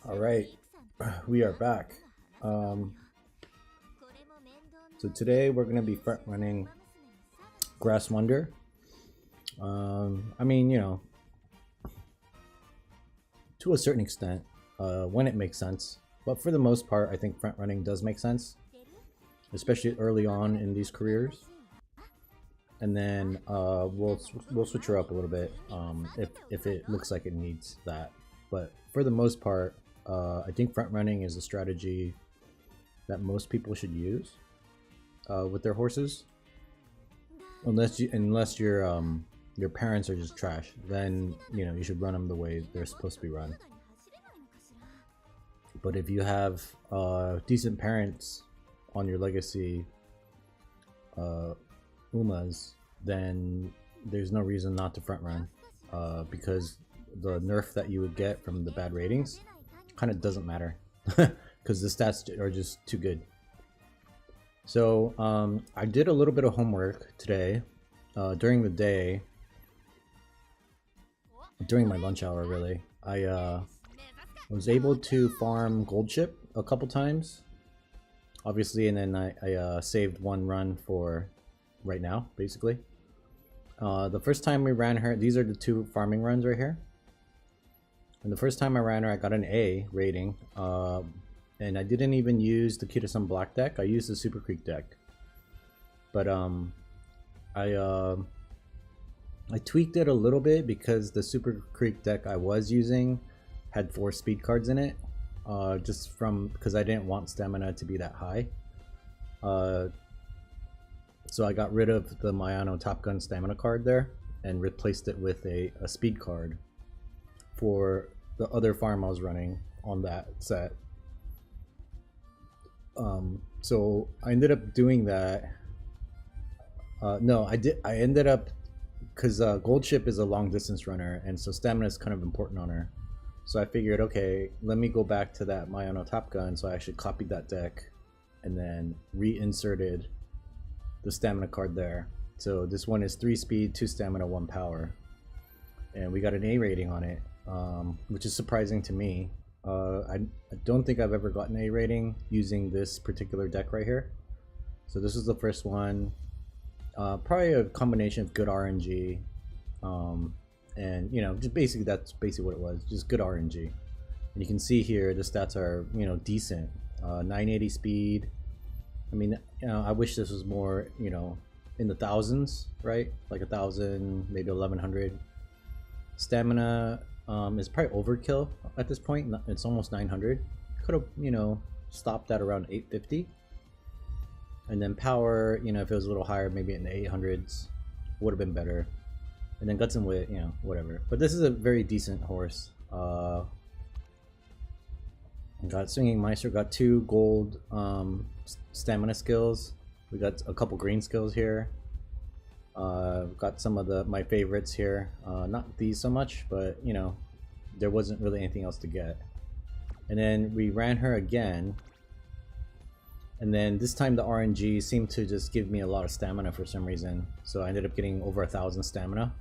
All right, we are back. Um, so today we're going to be front running Grass Wonder. I mean, to a certain extent, when it makes sense. But for the most part, I think front running does make sense, especially early on in these careers. And then we'll switch her up a little bit if it looks like it needs that. But for the most part, I think front running is a strategy that most people should use with their horses, unless your parents are just trash. Then you should run them the way they're supposed to be run. But if you have decent parents on your legacy Umas, then there's no reason not to front run, because the nerf that you would get from the bad ratings kind of doesn't matter because the stats are just too good. So I did a little bit of homework today during the day, during my lunch hour really. I was able to farm gold chip a couple times, obviously, and then I saved one run for right now, basically. The first time we ran her, these are the two farming runs right here. And the first time I ran her, I got an A rating. And I didn't even use the Kitasan Black deck. I used the Super Creek deck. But I tweaked it a little bit because the Super Creek deck I was using had 4 speed cards in it. Just from because I didn't want stamina to be that high. So I got rid of the Mayano Top Gun stamina card there and replaced it with a speed card for the other farm I was running on that set. So I ended up doing that. No, I ended up, because Gold Ship is a long distance runner, and so stamina is kind of important on her. So I figured, okay, let me go back to that Mayano Top Gun. So I actually copied that deck and then reinserted the stamina card there. So this one is 3 speed, 2 stamina, 1 power, and we got an A rating on it, which is surprising to me. I don't think I've ever gotten an A rating using this particular deck right here. So this is the first one. Probably a combination of good RNG, and just basically that's basically what it was, just good RNG. And you can see here the stats are decent. 980 speed. I mean, I wish this was more, in the thousands, right? Like 1,000, maybe 1,100. Stamina is probably overkill at this point. It's almost 900. Could have, stopped at around 850. And then power, if it was a little higher, maybe in the 800s, would have been better. And then guts and wit, whatever. But this is a very decent horse. Got Swinging Meister, got 2 gold stamina skills. We got a couple green skills here. Got some of my favorites here. Not these so much, but there wasn't really anything else to get. And then we ran her again. And then this time the RNG seemed to just give me a lot of stamina for some reason. So I ended up getting over 1,000 stamina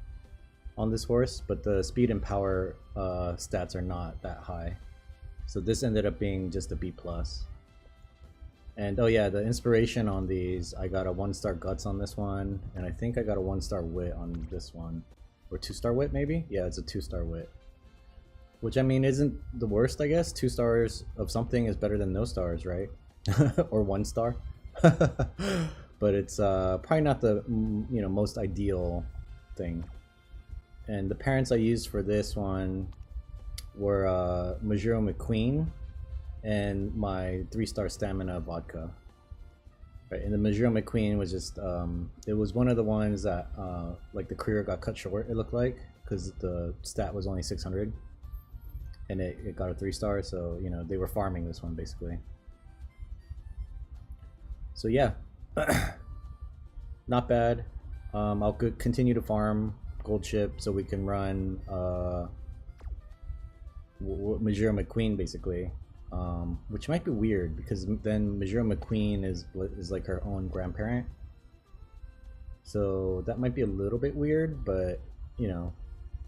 on this horse, but the speed and power stats are not that high. So this ended up being just a B+. And oh yeah, the inspiration on these, I got a 1-star guts on this one, and I think I got a 1-star wit on this one. Or 2-star wit maybe? Yeah, it's a 2-star wit. Which I mean isn't the worst, I guess. 2 stars of something is better than no stars, right? Or 1 star. But it's probably not the most ideal thing. And the parents I used for this one were Majuro McQueen and my 3-star stamina vodka. Right, and the Majuro McQueen was just it was one of the ones that like the career got cut short, it looked like, because the stat was only 600 and it got a 3-star, so they were farming this one basically. So yeah, not bad. I'll continue to farm gold chip so we can run Majuro McQueen basically, which might be weird because then Majuro McQueen is like her own grandparent, so that might be a little bit weird, but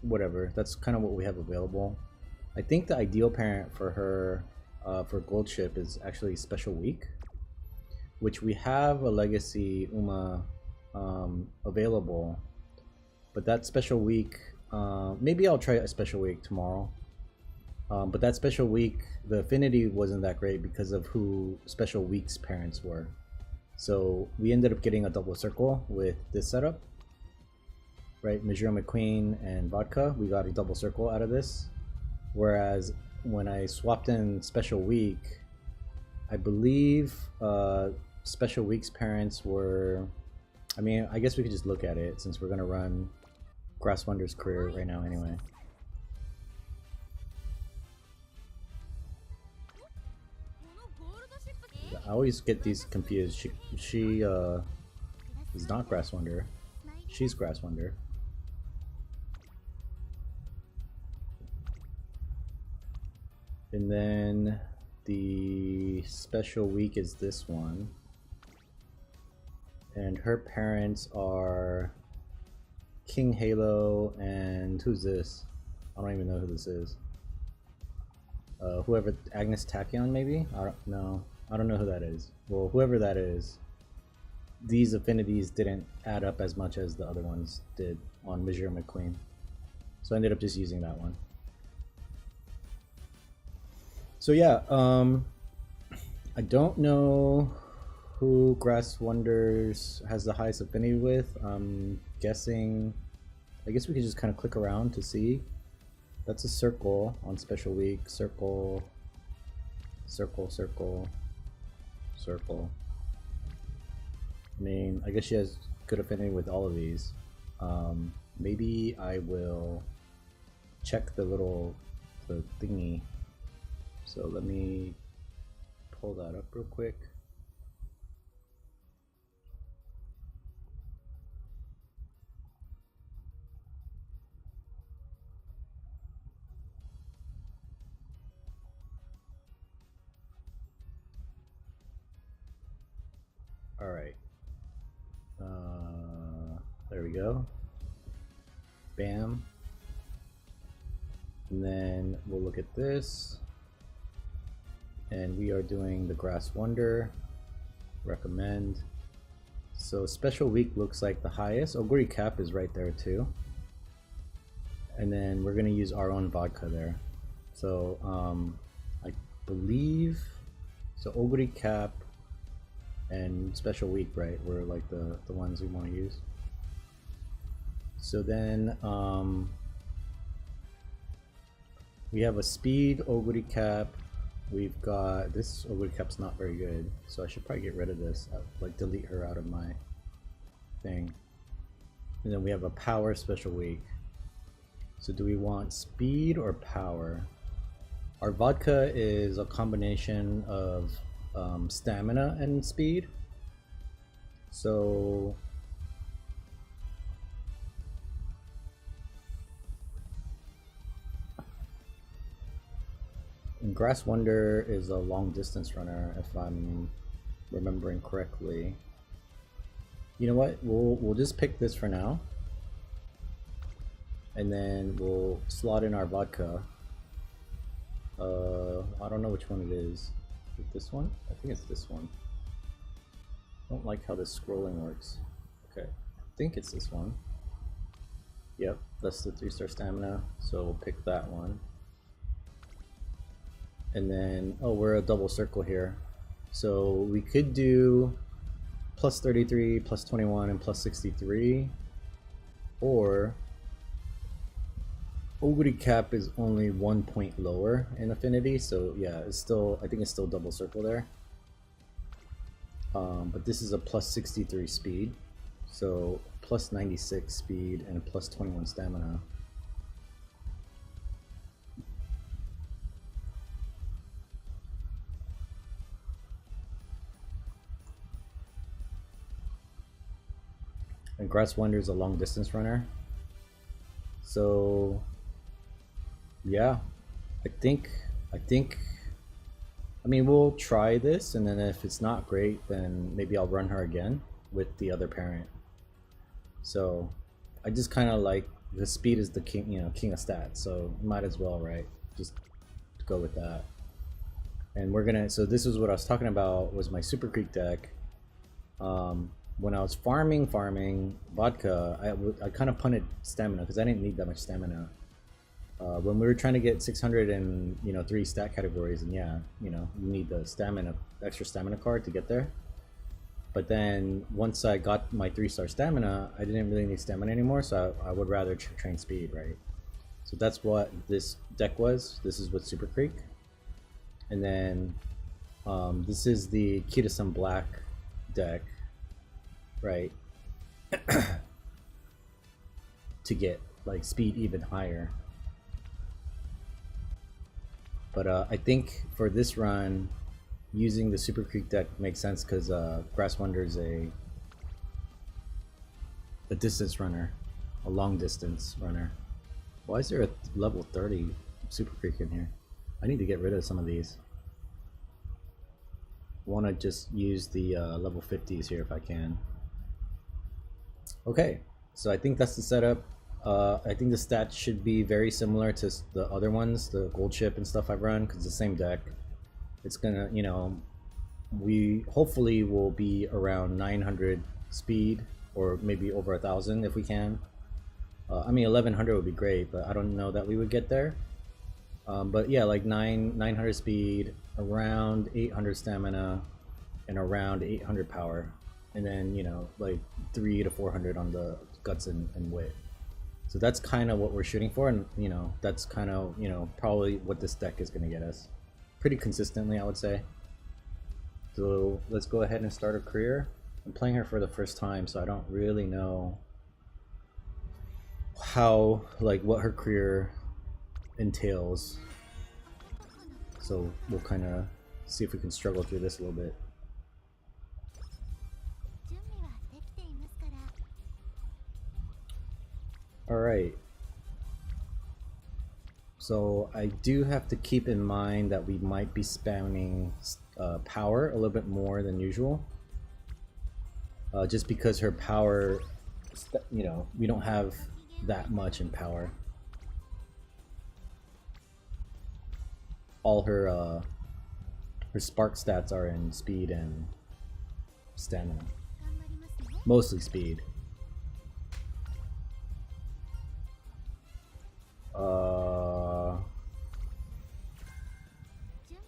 whatever, that's kind of what we have available. I think the ideal parent for her for Gold Ship is actually Special Week, which we have a Legacy Uma available, but that Special Week, maybe I'll try a Special Week tomorrow. But that Special Week, the affinity wasn't that great because of who Special Week's parents were. So we ended up getting a double circle with this setup, right? Musume Queen and Vodka, we got a double circle out of this. Whereas when I swapped in Special Week, I believe Special Week's parents were, I mean, I guess we could just look at it since we're gonna run Grass Wonder's career right now anyway. I always get these confused. She is not Grass Wonder. She's Grass Wonder. And then the Special Week is this one. And her parents are King Halo and who's this? I don't even know who this is. Whoever, Agnes Tachyon maybe? I don't know who that is. Well, whoever that is, these affinities didn't add up as much as the other ones did on Musume McQueen. So I ended up just using that one. So yeah, I don't know who Grass Wonders has the highest affinity with. I'm guessing, I guess we could just kind of click around to see. That's a circle on Special Week. Circle, circle, circle, circle. I mean, I guess she has good affinity with all of these. Maybe I will check the thingy. So let me pull that up real quick. All right. There we go. Bam. And then we'll look at this. And we are doing the Grass Wonder. Recommend. So Special Week looks like the highest. Oguri Cap is right there too. And then we're gonna use our own vodka there. So I believe, so Oguri Cap and Special Week, right, were like the ones we want to use. So then we have a speed Oguri Cap. We've got this Oguri Cap's not very good, so I should probably get rid of this, like delete her out of my thing. And then we have a power Special Week. So do we want speed or power? Our vodka is a combination of stamina and speed. So and Grass Wonder is a long distance runner, if I'm remembering correctly. You know what? We'll just pick this for now, and then we'll slot in our vodka. I don't know which one it is. Is it this one? I think it's this one. I don't like how this scrolling works. Okay, I think it's this one. Yep, that's the 3-star stamina, so we'll pick that one. And then, oh, we're a double circle here. So we could do plus 33, plus 21, and plus 63. Or Oguri Cap is only 1 point lower in affinity, so yeah, it's still, I think it's still double circle there. But this is a plus 63 speed, so plus 96 speed and a plus 21 stamina. And Grass Wonder is a long distance runner. So yeah, I mean, we'll try this, and then if it's not great, then maybe I'll run her again with the other parent. So I just kind of like, the speed is the king, you know, king of stats, so might as well, right? just go with that. And we're gonna, so this is what I was talking about, was my Super Creek deck. When I was farming vodka, I kind of punted stamina because I didn't need that much stamina. When we were trying to get 600 and 3 stat categories, and yeah, you need the stamina, extra stamina card to get there. But then once I got my 3-star stamina, I didn't really need stamina anymore, so I would rather train speed, right? So that's what this deck was. This is with Super Creek. And then this is the Kitasan Black deck, right? To get like speed even higher. But I think for this run, using the Super Creek deck makes sense because Grass Wonder is a distance runner, a long distance runner. Why is there a level 30 Super Creek in here? I need to get rid of some of these. I want to just use the level 50s here if I can. Okay, so I think that's the setup. I think the stats should be very similar to the other ones, the gold chip and stuff I've run, because it's the same deck. It's gonna, we hopefully will be around 900 speed, or maybe over 1,000 if we can. I mean 1100 would be great, but I don't know that we would get there. But yeah, like 900 speed, around 800 stamina, and around 800 power, and then like 300 to 400 on the guts and wit. So that's kind of what we're shooting for, and that's kind of probably what this deck is going to get us, pretty consistently, I would say. So let's go ahead and start her career. I'm playing her for the first time, so I don't really know how, like, what her career entails. So we'll kind of see if we can struggle through this a little bit. Alright. So I do have to keep in mind that we might be spamming power a little bit more than usual. Just because her power, we don't have that much in power. All her spark stats are in speed and stamina. Mostly speed.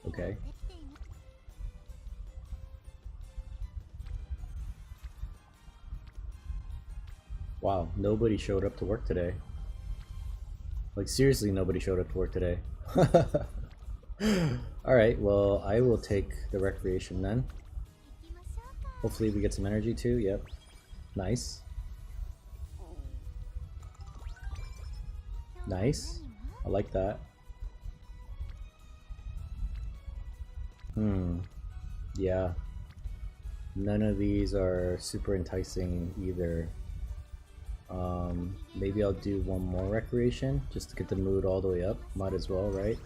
Okay. Wow, nobody showed up to work today. Like, seriously, nobody showed up to work today. Alright, well, I will take the recreation then. Hopefully we get some energy too, yep. Nice. Nice. I like that. Yeah. None of these are super enticing either. Maybe I'll do one more recreation just to get the mood all the way up. Might as well, right?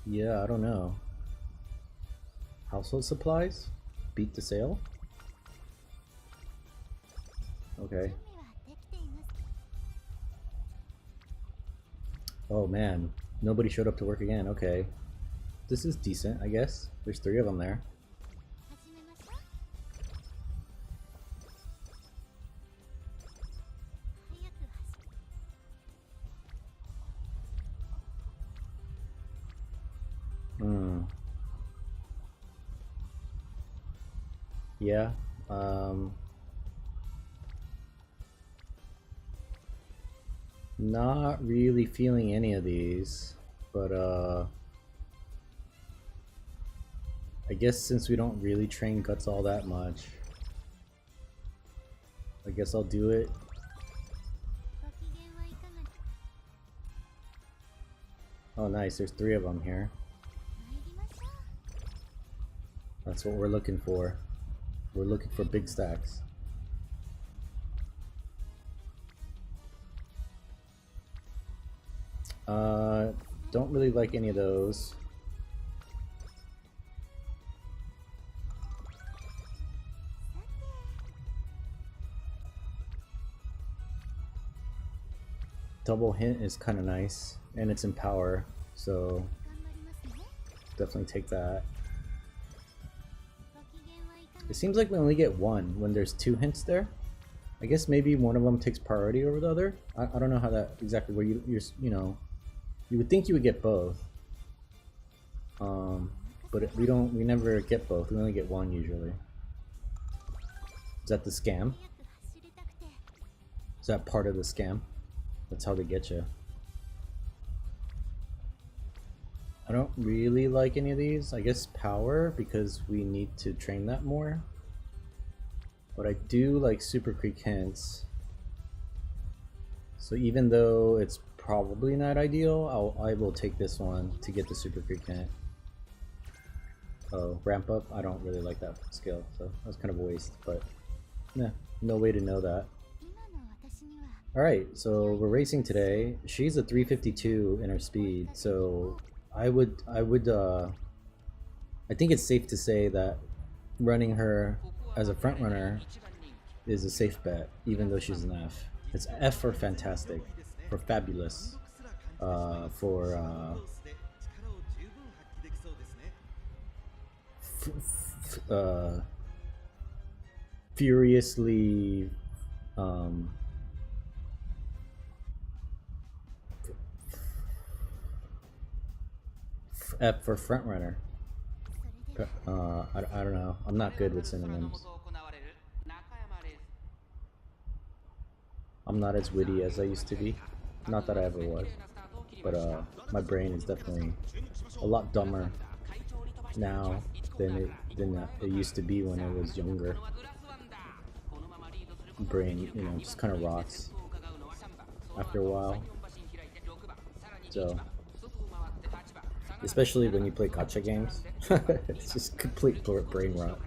Yeah, I don't know. Household supplies? Beat the sale? Okay. Oh man, nobody showed up to work again. Okay. This is decent, I guess. There's 3 of them there. Yeah. Not really feeling any of these, but I guess since we don't really train guts all that much, I guess I'll do it. Oh nice, there's 3 of them here. That's what we're looking for. We're looking for big stacks. Don't really like any of those. double hint is kind of nice, and it's in power, so definitely take that. It seems like we only get one when there's 2 hints there. I guess maybe one of them takes priority over the other. I don't know how that exactly. Where you know, you would think you would get both, but we don't. We never get both. We only get one usually. Is that the scam? Is that part of the scam? That's how they get you. I don't really like any of these. I guess power, because we need to train that more. But I do like Super Creek hints. So even though it's probably not ideal, I will take this one to get the Super Creek hint. Oh, ramp up? I don't really like that skill, so that was kind of a waste, but yeah, no way to know that. Alright, so we're racing today. She's a 352 in her speed, so I think it's safe to say that running her as a front runner is a safe bet, even though she's an F. It's F for fantastic, for fabulous, for furiously F for front runner. I don't know. I'm not good with synonyms. I'm not as witty as I used to be. Not that I ever was, but my brain is definitely a lot dumber now than it used to be when I was younger. Brain, you know, just kind of rots after a while. So, especially when you play gacha games, it's just complete brain rot.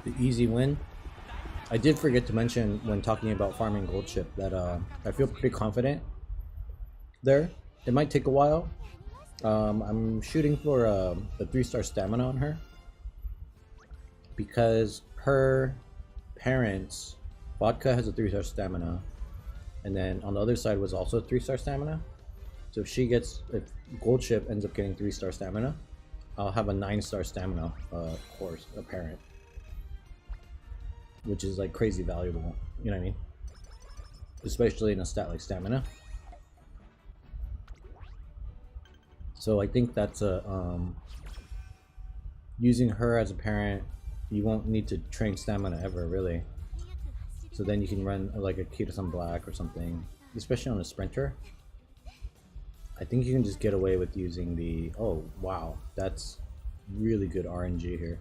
The easy win. I did forget to mention when talking about farming gold chip that I feel pretty confident there. It might take a while. I'm shooting for a 3-star stamina on her because her parents, Vodka has a 3-star stamina, and then on the other side was also a 3-star stamina. So if gold chip ends up getting 3-star stamina, I'll have a 9-star stamina horse, a parent, which is like crazy valuable, you know what I mean? Especially in a stat like stamina. So I think that's using her as a parent, you won't need to train stamina ever, really. So then you can run like a Kira-san Black or something, especially on a sprinter. I think you can just get away with using the, oh wow, that's really good RNG here.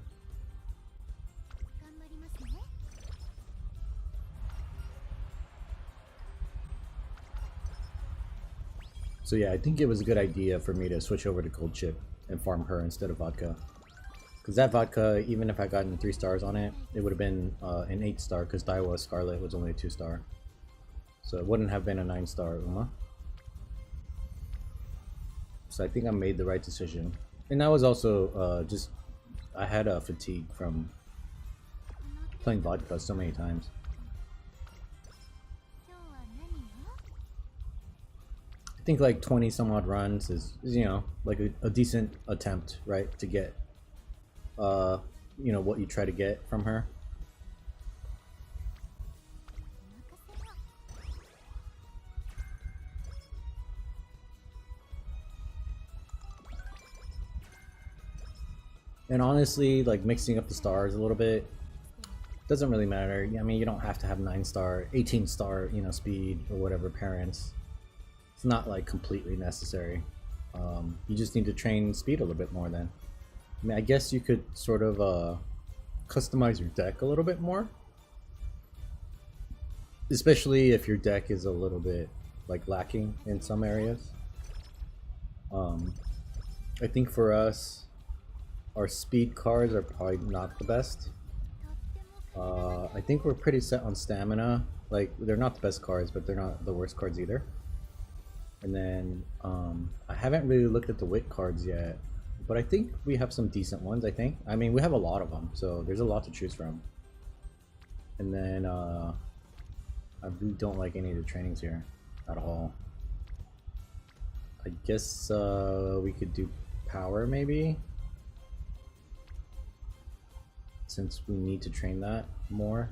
So yeah, I think it was a good idea for me to switch over to gold chip and farm her instead of vodka. Because that vodka, even if I gotten 3 stars on it, it would have been an 8-star because Daiwa Scarlet was only a 2-star. So it wouldn't have been a 9-star Uma. So I think I made the right decision. And that was also just, I had a fatigue from playing vodka so many times. I think like 20 some odd runs is you know, like a decent attempt, right, to get you know, what you try to get from her. And honestly, like mixing up the stars a little bit doesn't really matter. I mean, you don't have to have 9-star, 18-star, speed or whatever parents. It's not like completely necessary. You just need to train speed a little bit more then. I mean, I guess you could sort of customize your deck a little bit more. Especially if your deck is a little bit like lacking in some areas. I think for us, our speed cards are probably not the best. I think we're pretty set on stamina. Like, they're not the best cards, but they're not the worst cards either. And then, I haven't really looked at the wit cards yet, but I think we have some decent ones, I think. I mean, we have a lot of them, so there's a lot to choose from. And then, I really don't like any of the trainings here at all. I guess, we could do power, maybe? Since we need to train that more.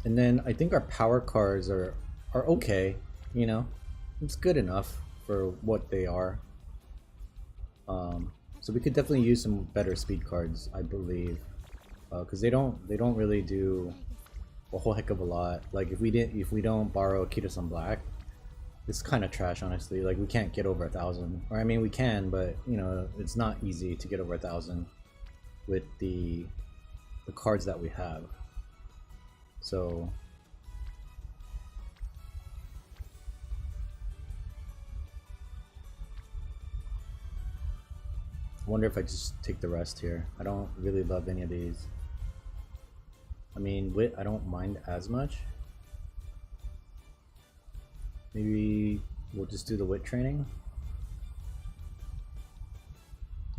And then I think our power cards are okay, it's good enough for what they are. So we could definitely use some better speed cards, I believe, because they don't really do a whole heck of a lot. Like if we don't borrow Akita-san Black, it's kind of trash, honestly. Like we can't get over 1,000, or I mean we can, but it's not easy to get over 1,000 with the cards that we have. So I wonder if I just take the rest here. I don't really love any of these. I mean, wit I don't mind as much. Maybe we'll just do the wit training.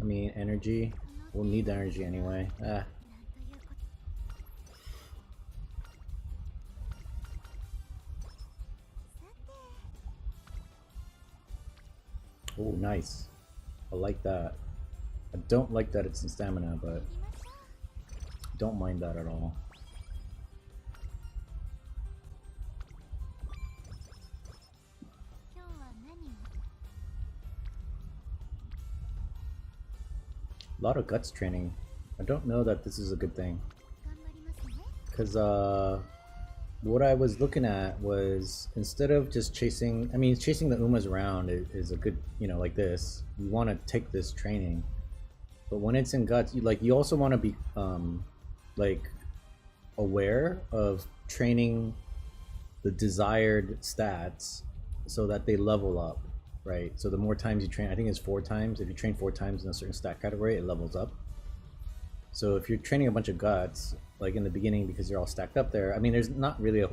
I mean, energy. We'll need the energy anyway. Oh, nice. I like that. I don't like that it's in stamina, but don't mind that at all. A lot of guts training. I don't know that this is a good thing. Because what I was looking at was, instead of just chasing, chasing the Umas around is a good, like this. You want to take this training. But when it's in guts, you also want to be like aware of training the desired stats so that they level up, right? So the more times you train, I think it's 4 times. If you train 4 times in a certain stat category, it levels up. So if you're training a bunch of guts, like in the beginning, because you're all stacked up there, I mean, there's not really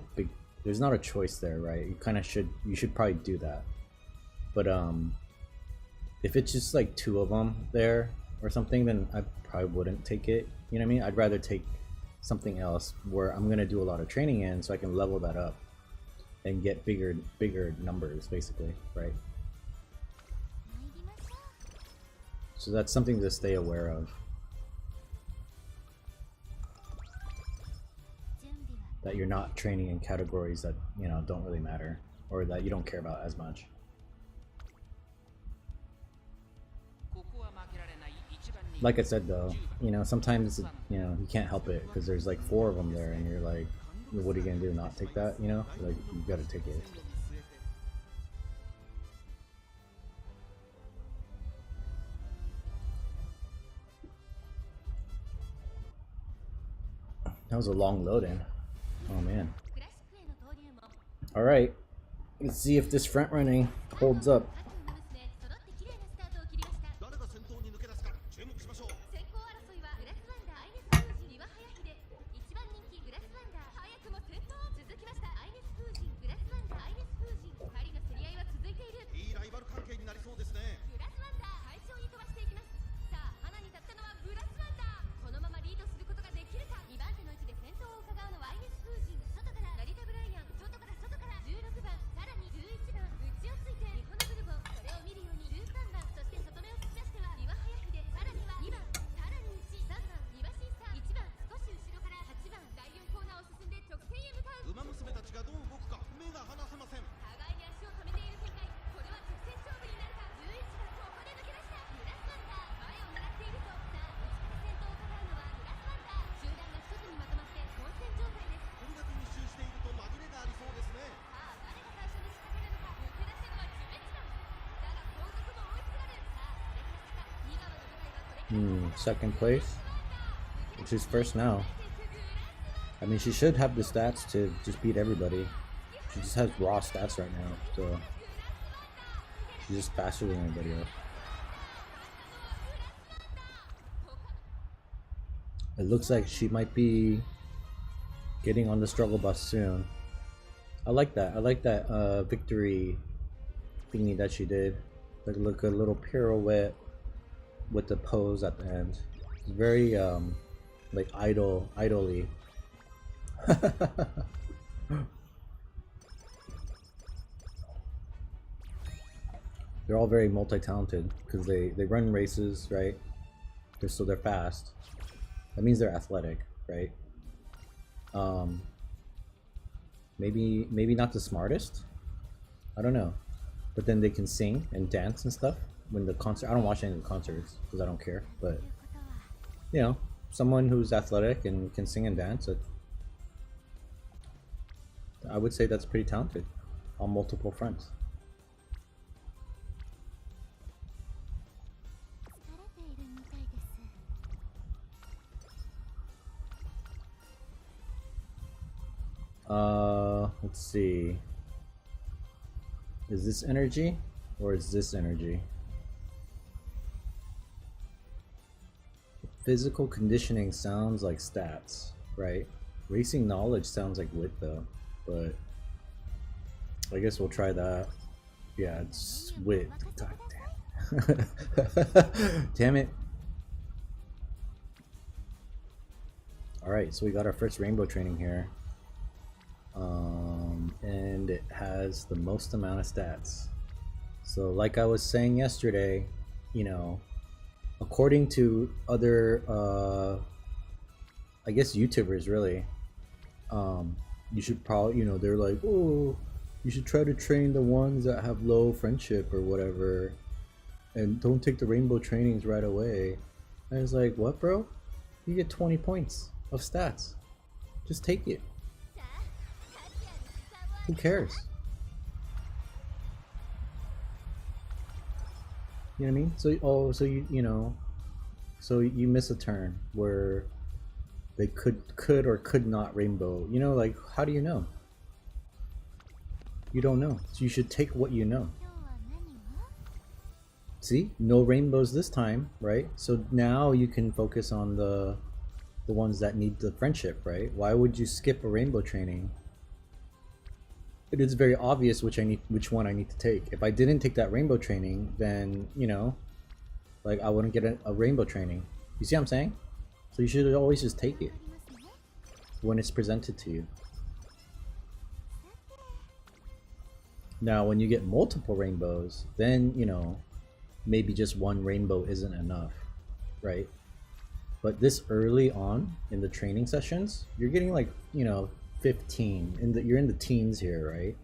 there's not a choice there, right? You should probably do that. But if it's just like 2 of them there or something, then I probably wouldn't take it. You know what I mean? I'd rather take something else where I'm gonna do a lot of training in, so I can level that up and get bigger numbers, basically, right? So that's something to stay aware of. That you're not training in categories that, don't really matter, or that you don't care about as much. Like I said though, sometimes, you can't help it, because there's like 4 of them there, and you're like, what are you gonna do, not take that, Like, you gotta take it. That was a long load in. Oh man. Alright, let's see if this front running holds up. Second place. She's first now. I mean, she should have the stats to just beat everybody. She just has raw stats right now, so she's just faster than everybody else. It looks like she might be getting on the struggle bus soon. I like that. I like that victory thingy that she did. Like, look, a little pirouette with the pose at the end. It's very like idly. They're all very multi-talented because they run races, right? They're fast. That means they're athletic, right? Maybe not the smartest. I don't know, but then they can sing and dance and stuff when the concert. I don't watch any of the concerts because I don't care. But you know, someone who's athletic and can sing and dance, I would say that's pretty talented on multiple fronts. Let's see. Is this energy or is this energy? Physical conditioning sounds like stats, right? Racing knowledge sounds like wit though, but I guess we'll try that. Yeah, it's wit. God damn. Damn it. Alright, so we got our first rainbow training here. And it has the most amount of stats. So like I was saying yesterday, you know, according to other I guess YouTubers really, you should probably, you know, they're like, oh, you should try to train the ones that have low friendship or whatever, and don't take the rainbow trainings right away. And I was like, what, bro? You get 20 points of stats. Just take it. Who cares? You know what I mean? So, so you know, so you miss a turn where they could or could not rainbow. You know, like, how do you know? You don't know. So you should take what you know. See, no rainbows this time, right? So now you can focus on the ones that need the friendship, right? Why would you skip a rainbow training? It is very obvious which one I need to take. If I didn't take that rainbow training, then, you know, like, I wouldn't get a rainbow training. You see what I'm saying? So you should always just take it when it's presented to you. Now, when you get multiple rainbows, then, you know, maybe just one rainbow isn't enough, right? But this early on in the training sessions, you're getting like, you know, 15 you're in the teens here, right?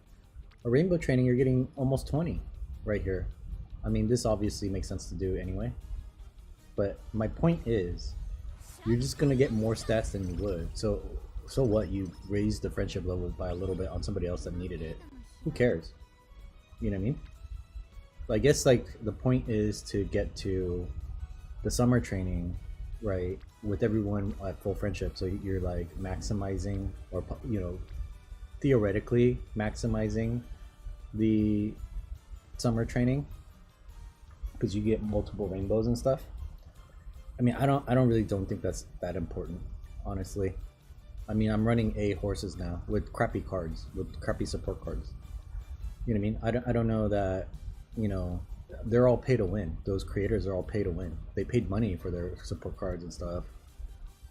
A rainbow training, you're getting almost 20 right here. I mean, this obviously makes sense to do anyway, but my point is, you're just gonna get more stats than you would. So what? You raised the friendship level by a little bit on somebody else that needed it. Who cares? You know what I mean? I guess, like, the point is to get to the summer training, right, with everyone at full friendship, so you're like maximizing, or, you know, theoretically maximizing the summer training because you get multiple rainbows and stuff. I mean, I don't really think that's that important, honestly. I mean, I'm running A horses now with crappy cards, with crappy support cards. You know what I mean? I don't know that, you know, they're all pay to win. Those creators are all pay to win. They paid money for their support cards and stuff,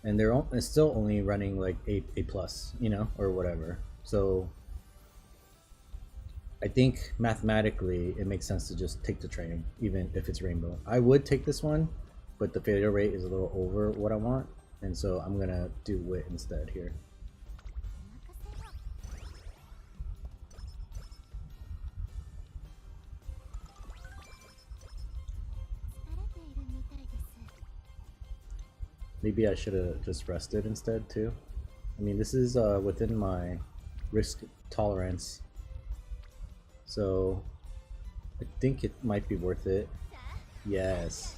and they're still only running like A plus, you know, or whatever. So I think mathematically it makes sense to just take the training, even if it's rainbow. I would take this one, but the failure rate is a little over what I want, and so I'm gonna do wit instead here. Maybe I should have just rested instead too. I mean, this is within my risk tolerance, so I think it might be worth it. Yes.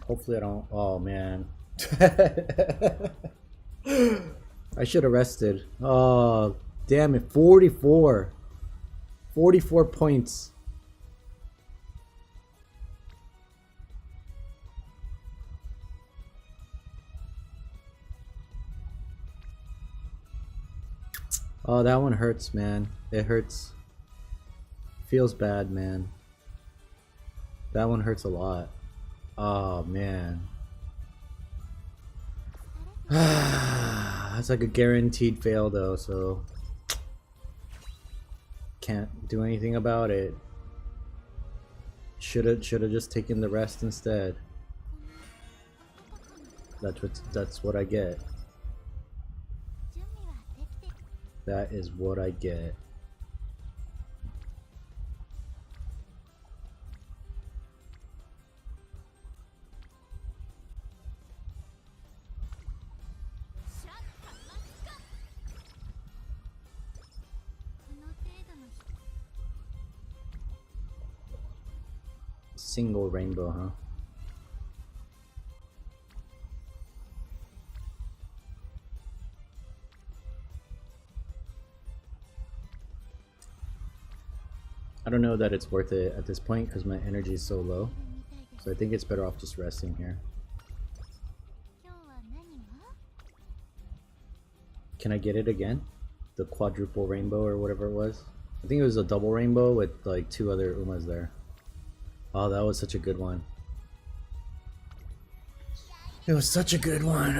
Hopefully I don't. Oh man. I should have rested. Oh, damn it. 44. 44 points. Oh, that one hurts, man. It hurts. Feels bad, man. That one hurts a lot. Oh, man. That's like a guaranteed fail, though, so... Can't do anything about it. Shoulda just taken the rest instead. That's what I get. That is what I get. Single rainbow, huh? I don't know that it's worth it at this point because my energy is so low. So I think it's better off just resting here. Can I get it again? The quadruple rainbow or whatever it was? I think it was a double rainbow with like 2 other Umas there. Oh, that was such a good one. It was such a good one.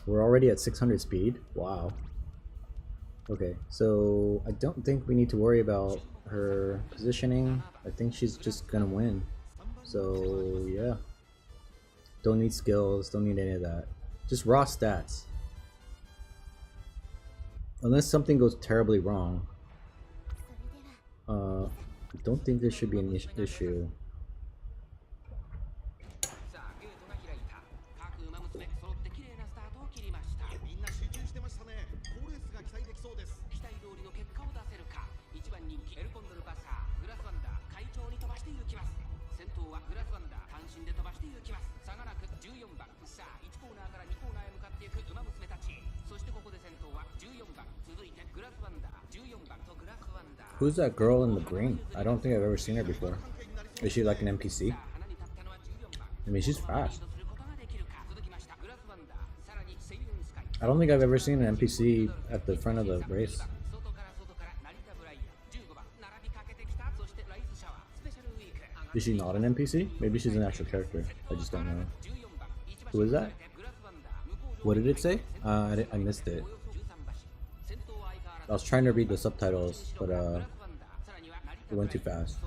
We're already at 600 speed. Wow. Okay, so I don't think we need to worry about her positioning. I think she's just gonna win. So yeah. Don't need skills, don't need any of that. Just raw stats. Unless something goes terribly wrong. I don't think there should be an issue. Who's that girl in the green? I don't think I've ever seen her before. Is she like an NPC? I mean, she's fast. I don't think I've ever seen an NPC at the front of the race. Is she not an NPC? Maybe she's an actual character. I just don't know. Who is that? What did it say? I missed it. I was trying to read the subtitles, but it went too fast.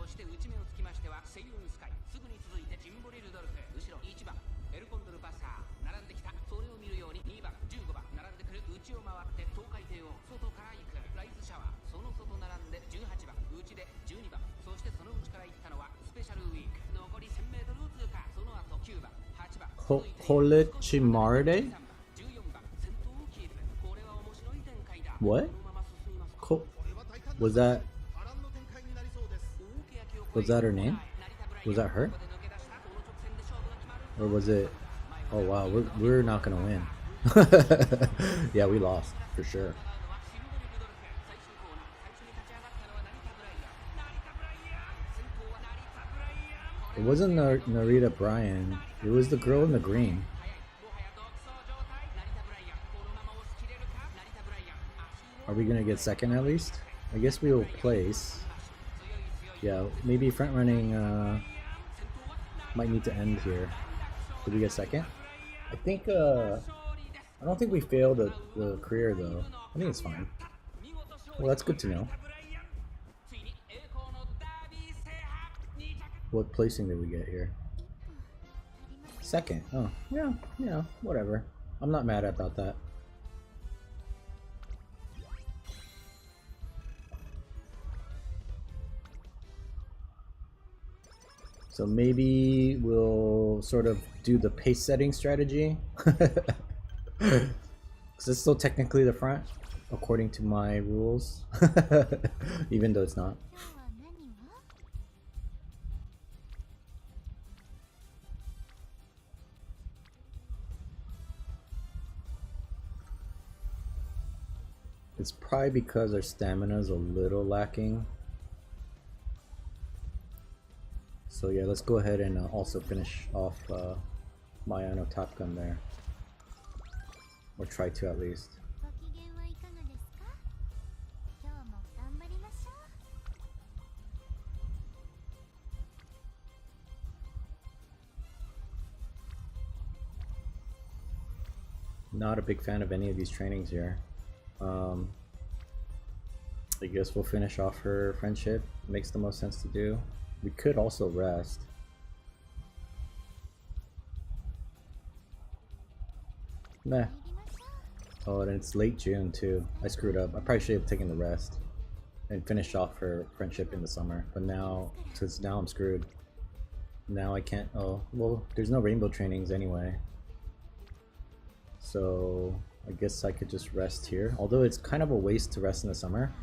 Kolechimarde? What? Was that her name? Was that her? Or was it? Oh wow, we're not gonna win. Yeah, we lost for sure. It wasn't Narita Bryan. It was the girl in the green. Are we gonna get second at least? I guess we will place. Yeah, maybe front running might need to end here. Did we get second? I think I don't think we failed the career though. I think it's fine. Well, that's good to know. What placing did we get here? Second. Oh, yeah, whatever. I'm not mad about that. So maybe we'll sort of do the pace setting strategy. Because it's still technically the front, according to my rules. Even though it's not. It's probably because our stamina is a little lacking. So yeah, let's go ahead and also finish off Mayano Top Gun there. Or try to at least. Not a big fan of any of these trainings here. I guess we'll finish off her friendship. Makes the most sense to do. We could also rest. Meh. Oh, and it's late June too. I screwed up. I probably should have taken the rest and finished off her friendship in the summer. But now, since now I'm screwed. Now I can't. Oh, well, there's no rainbow trainings anyway. So I guess I could just rest here. Although it's kind of a waste to rest in the summer.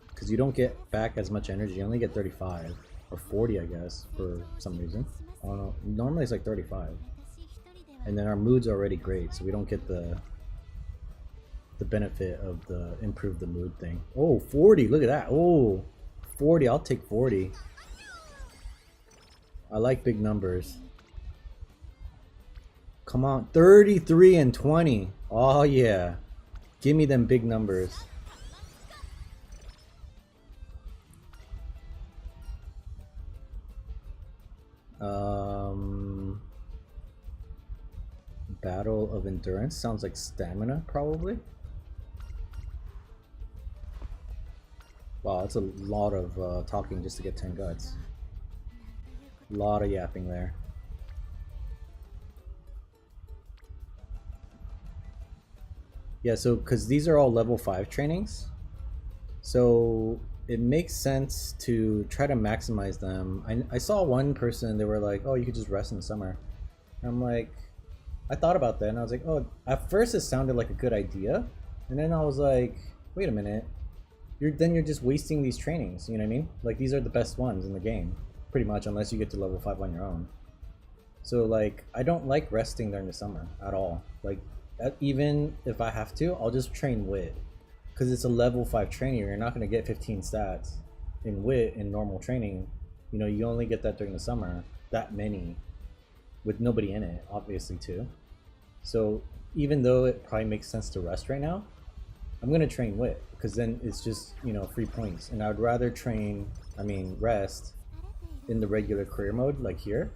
Because you don't get back as much energy. You only get 35 or 40, I guess, for some reason. I don't know. Normally it's like 35. And then our mood's already great, so we don't get the benefit of the improve the mood thing. Oh, 40! Look at that! Oh, 40! I'll take 40. I like big numbers. Come on, 33 and 20. Oh yeah, give me them big numbers. Battle of Endurance sounds like stamina, probably. Wow, that's a lot of talking just to get 10 guts. A lot of yapping there. Yeah, so because these are all level 5 trainings, so it makes sense to try to maximize them. I saw one person, they were like, oh, you could just rest in the summer. And I'm like, I thought about that and I was like, oh, at first it sounded like a good idea. And then I was like, wait a minute. You're just wasting these trainings, you know what I mean? Like, these are the best ones in the game, pretty much, unless you get to level 5 on your own. So like, I don't like resting during the summer at all. Like, even if I have to, I'll just train wit. Because it's a level 5 training, you're not going to get 15 stats in wit in normal training. You know, you only get that during the summer, that many, with nobody in it, obviously, too. So even though it probably makes sense to rest right now, I'm going to train wit, because then it's just, you know, free points. And I would rather rest in the regular career mode, like here,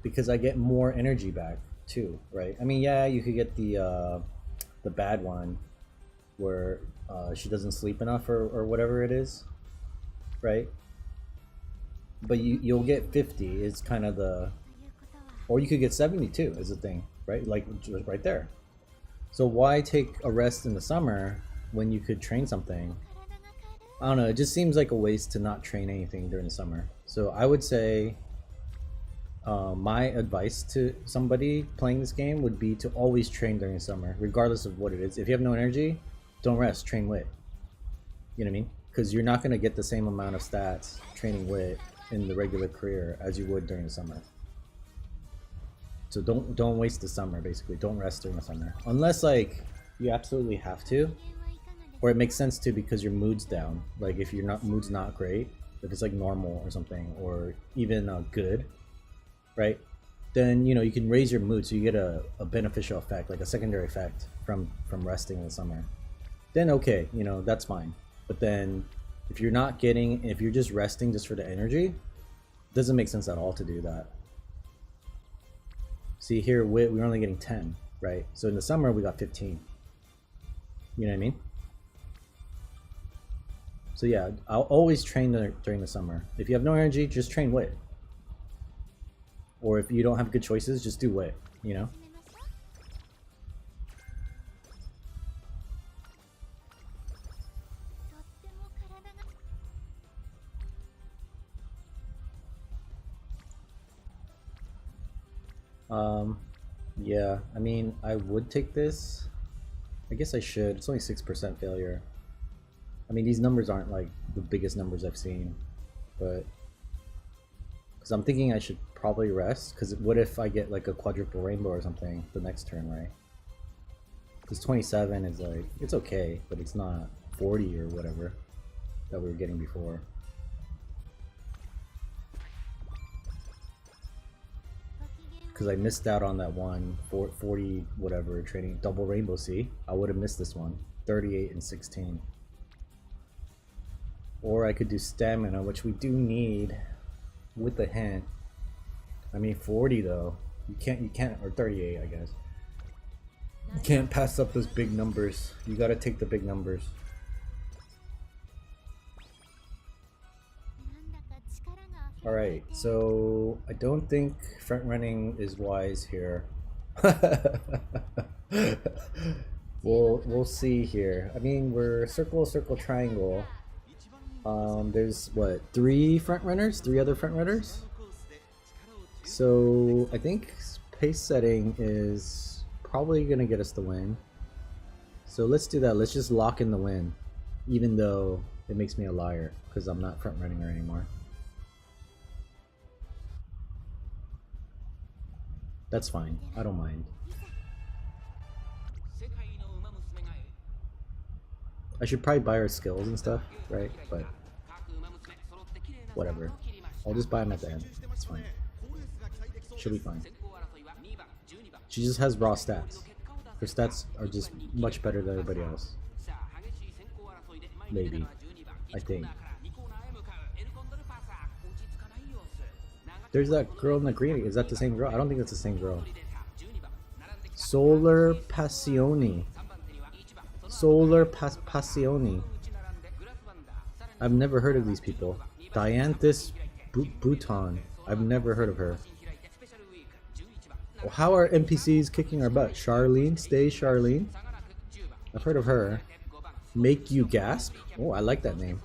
because I get more energy back too, right? I mean, yeah, you could get the bad one where she doesn't sleep enough or whatever it is, right? But you'll get 50 is kind of the, or you could get 72 is the thing, right? Like right there. So why take a rest in the summer when you could train something? I don't know, it just seems like a waste to not train anything during the summer. So I would say my advice to somebody playing this game would be to always train during the summer, regardless of what it is. If you have no energy, don't rest, train wit. You know what I mean? Because you're not going to get the same amount of stats training wit in the regular career as you would during the summer. So don't waste the summer, basically. Don't rest during the summer. Unless, like, you absolutely have to. Or it makes sense to because your mood's down. Like, if your mood's not great, if it's, like, normal or something, or even good, right? Then, you know, you can raise your mood so you get a beneficial effect, like a secondary effect from resting in the summer. Then, okay, you know, that's fine. But then, if you're just resting just for the energy, it doesn't make sense at all to do that. See here, we're only getting 10, right? So in the summer, we got 15. You know what I mean? So yeah, I'll always train during the summer. If you have no energy, just train wit. Or if you don't have good choices, just do wit, you know? Yeah, I mean, I would take this. I guess I should. It's only 6% failure. I mean, these numbers aren't like the biggest numbers I've seen, but because I'm thinking I should probably rest, because what if I get like a quadruple rainbow or something the next turn, right? This 27 is like, it's okay, but it's not 40 or whatever that we were getting before. Because I missed out on that one 40 whatever training double rainbow. See, I would have missed this one 38 and 16. Or I could do stamina, which we do need with a hint. I mean 40 though. You can't, or 38 I guess. You can't pass up those big numbers. You gotta take the big numbers. Alright, so I don't think front running is wise here. We'll see here. I mean, we're circle, circle, triangle. There's what, three other front runners? So I think pace setting is probably gonna get us the win. So let's do that. Let's just lock in the win, even though it makes me a liar because I'm not front running her anymore. That's fine. I don't mind. I should probably buy her skills and stuff, right? But whatever. I'll just buy them at the end. It's fine. Should be fine. She just has raw stats. Her stats are just much better than everybody else. Maybe. I think. There's that girl in the green. Is that the same girl? I don't think that's the same girl. Solar Passioni. Solar Passioni. I've never heard of these people. Dianthus Bhutan. I've never heard of her. Well, how are NPCs kicking our butt? Charlene. Stay Charlene. I've heard of her. Make you gasp. Oh, I like that name.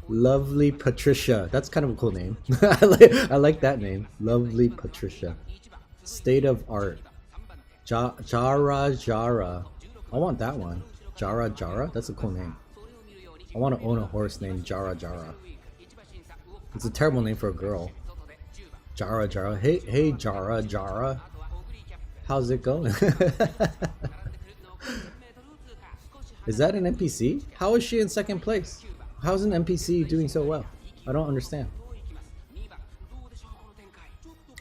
Lovely Patricia. That's kind of a cool name. I like that name. Lovely Patricia. State of art. Jara Jara. I want that one. Jara Jara? That's a cool name. I want to own a horse named Jara Jara. It's a terrible name for a girl. Jara Jara. Hey Jara Jara. How's it going? Is that an NPC? How is she in second place? How's an NPC doing so well? I don't understand.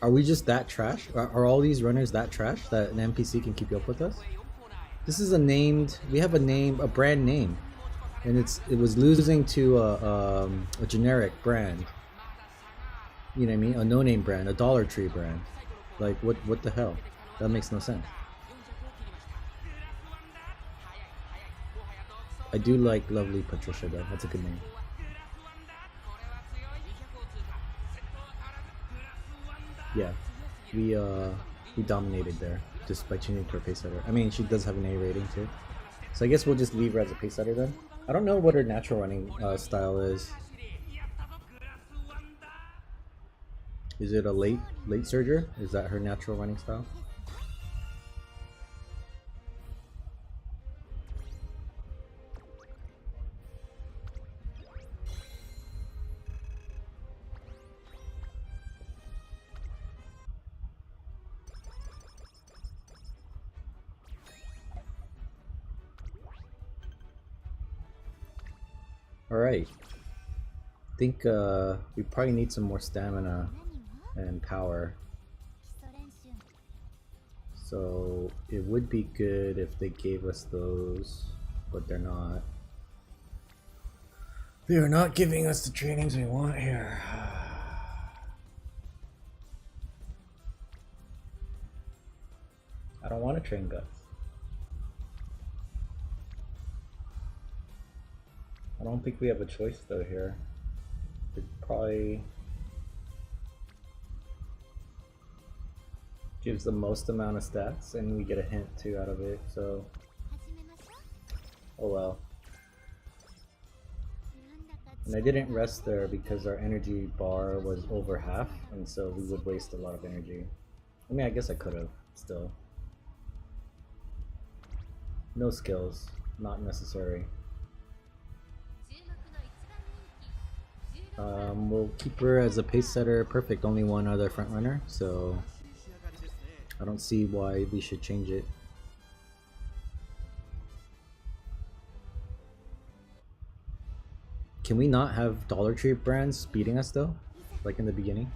Are we just that trash? Are all these runners that trash that an NPC can keep up with us? This is a named. We have a name, a brand name, and it was losing to a generic brand. You know what I mean? A no-name brand, a Dollar Tree brand. Like what the hell? That makes no sense. I do like Lovely Patricia though. That's a good name. Yeah, we dominated there just by changing to a pace setter. I mean, she does have an A rating too, so I guess we'll just leave her as a pace setter then. I don't know what her natural running style is. Is it a late surger? Is that her natural running style? Alright, I think we probably need some more stamina and power, so it would be good if they gave us those, but they're not. They are not giving us the trainings we want here. I don't want to train guts. I don't think we have a choice though here. It probably gives the most amount of stats and we get a hint too out of it, so oh well. And I didn't rest there because our energy bar was over half, and so we would waste a lot of energy. I mean, I guess I could have still. No skills, not necessary. We'll keep her as a pace setter. Perfect, only one other front runner, so I don't see why we should change it. Can we not have Dollar Tree brands beating us though? Like in the beginning?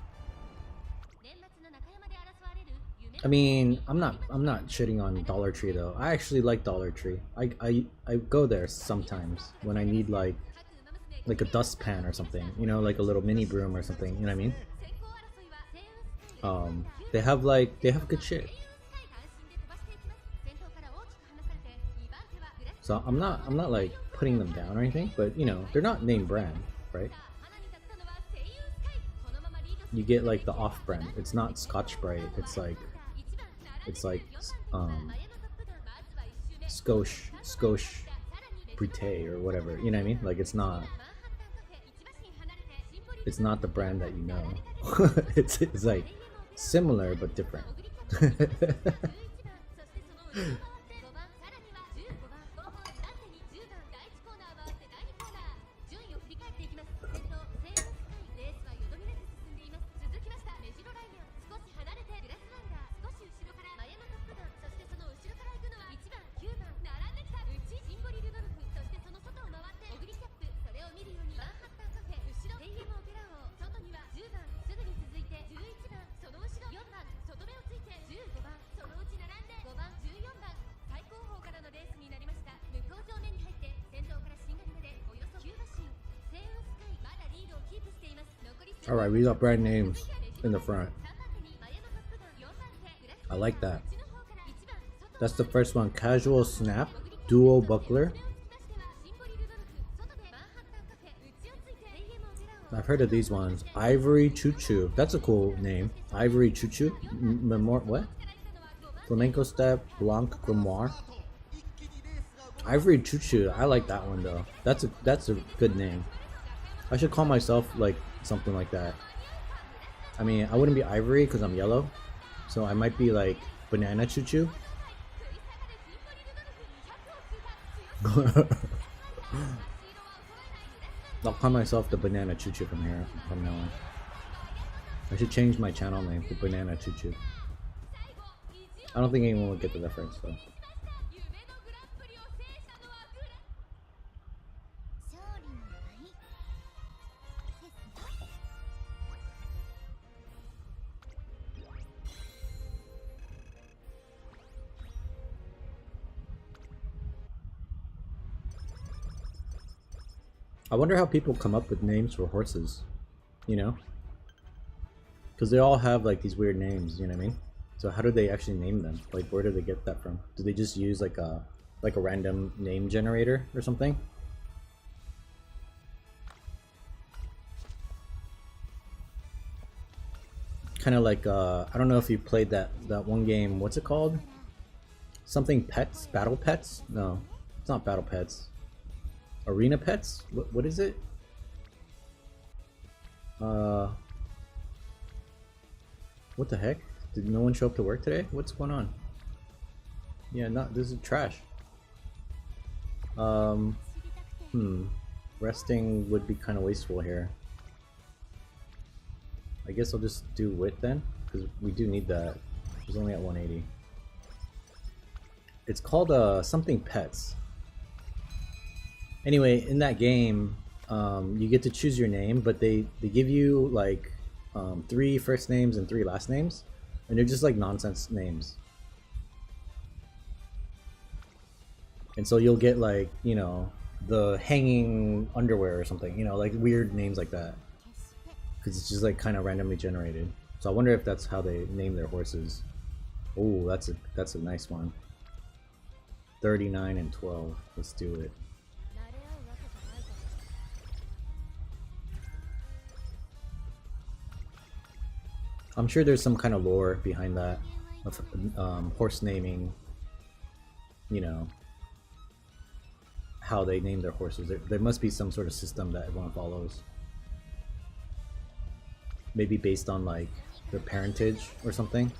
I mean, I'm not shitting on Dollar Tree though. I actually like Dollar Tree. I go there sometimes when I need like a dustpan or something, you know, like a little mini broom or something, you know what I mean? They have good shit. So I'm not like putting them down or anything, but you know, they're not name brand, right? You get like the off brand. It's not Scotch Brite. It's like Scotch Brite or whatever. You know what I mean? Like it's not the brand that you know. it's like similar but different. Alright, we got brand names in the front. I like that. That's the first one. Casual Snap, Duo Buckler. I've heard of these ones. Ivory Choo Choo. That's a cool name. Ivory Choo Choo. What? Flamenco Step, Blanc Grimoire. Ivory Choo Choo. I like that one though. That's a good name. I should call myself like something like that. I mean, I wouldn't be Ivory because I'm yellow, so I might be like Banana Choo Choo. I'll call myself the Banana Choo Choo from now on. I should change my channel name to Banana Choo Choo. I don't think anyone would get the reference though. I wonder how people come up with names for horses, you know? Because they all have like these weird names, you know what I mean? So how do they actually name them? Like where do they get that from? Do they just use like a random name generator or something? Kind of like I don't know if you played that one game, what's it called? Something Pets? Battle Pets? No, it's not Battle Pets. Arena Pets? What is it? What the heck? Did no one show up to work today? What's going on? Yeah, this is trash. Resting would be kind of wasteful here. I guess I'll just do wit then, because we do need that. It's only at 180. It's called something Pets. Anyway, in that game, you get to choose your name, but they give you like 3 first names and 3 last names, and they're just like nonsense names. And so you'll get like, you know, the hanging underwear or something, you know, like weird names like that, because it's just like kind of randomly generated. So I wonder if that's how they name their horses. Oh, that's a nice one. 39 and 12. Let's do it. I'm sure there's some kind of lore behind that, of horse naming, you know, how they name their horses. There must be some sort of system that everyone follows. Maybe based on like their parentage or something.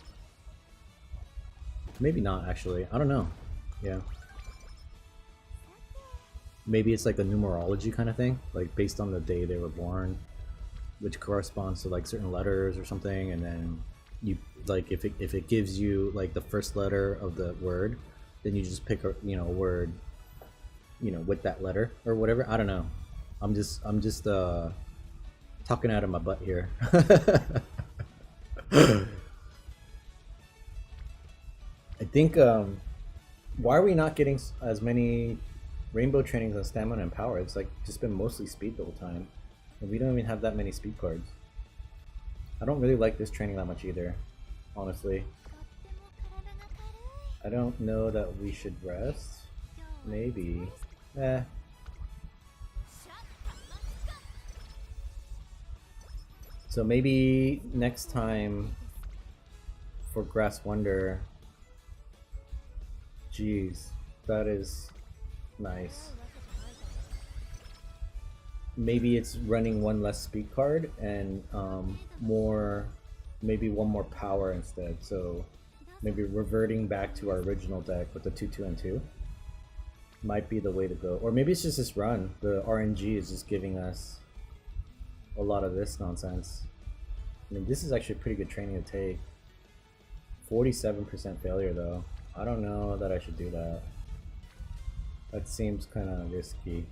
Maybe not actually, I don't know. Yeah. Maybe it's like a numerology kind of thing, like based on the day they were born, which corresponds to like certain letters or something, and then you like if it gives you like the first letter of the word, then you just pick a word, with that letter or whatever. I don't know. I'm just talking out of my butt here. I think why are we not getting as many rainbow trainings on stamina and power? It's like just been mostly speed the whole time, and we don't even have that many speed cards. I don't really like this training that much either, honestly. I don't know that we should rest. Maybe. Eh. So maybe next time for Grass Wonder. Jeez, that is nice. Maybe it's running one less speed card and maybe one more power instead. So maybe reverting back to our original deck with the 2/2 and 2 might be the way to go. Or maybe it's just this run. The RNG is just giving us a lot of this nonsense. I mean, this is actually a pretty good training to take. 47% failure though. I don't know that I should do that. That seems kind of risky.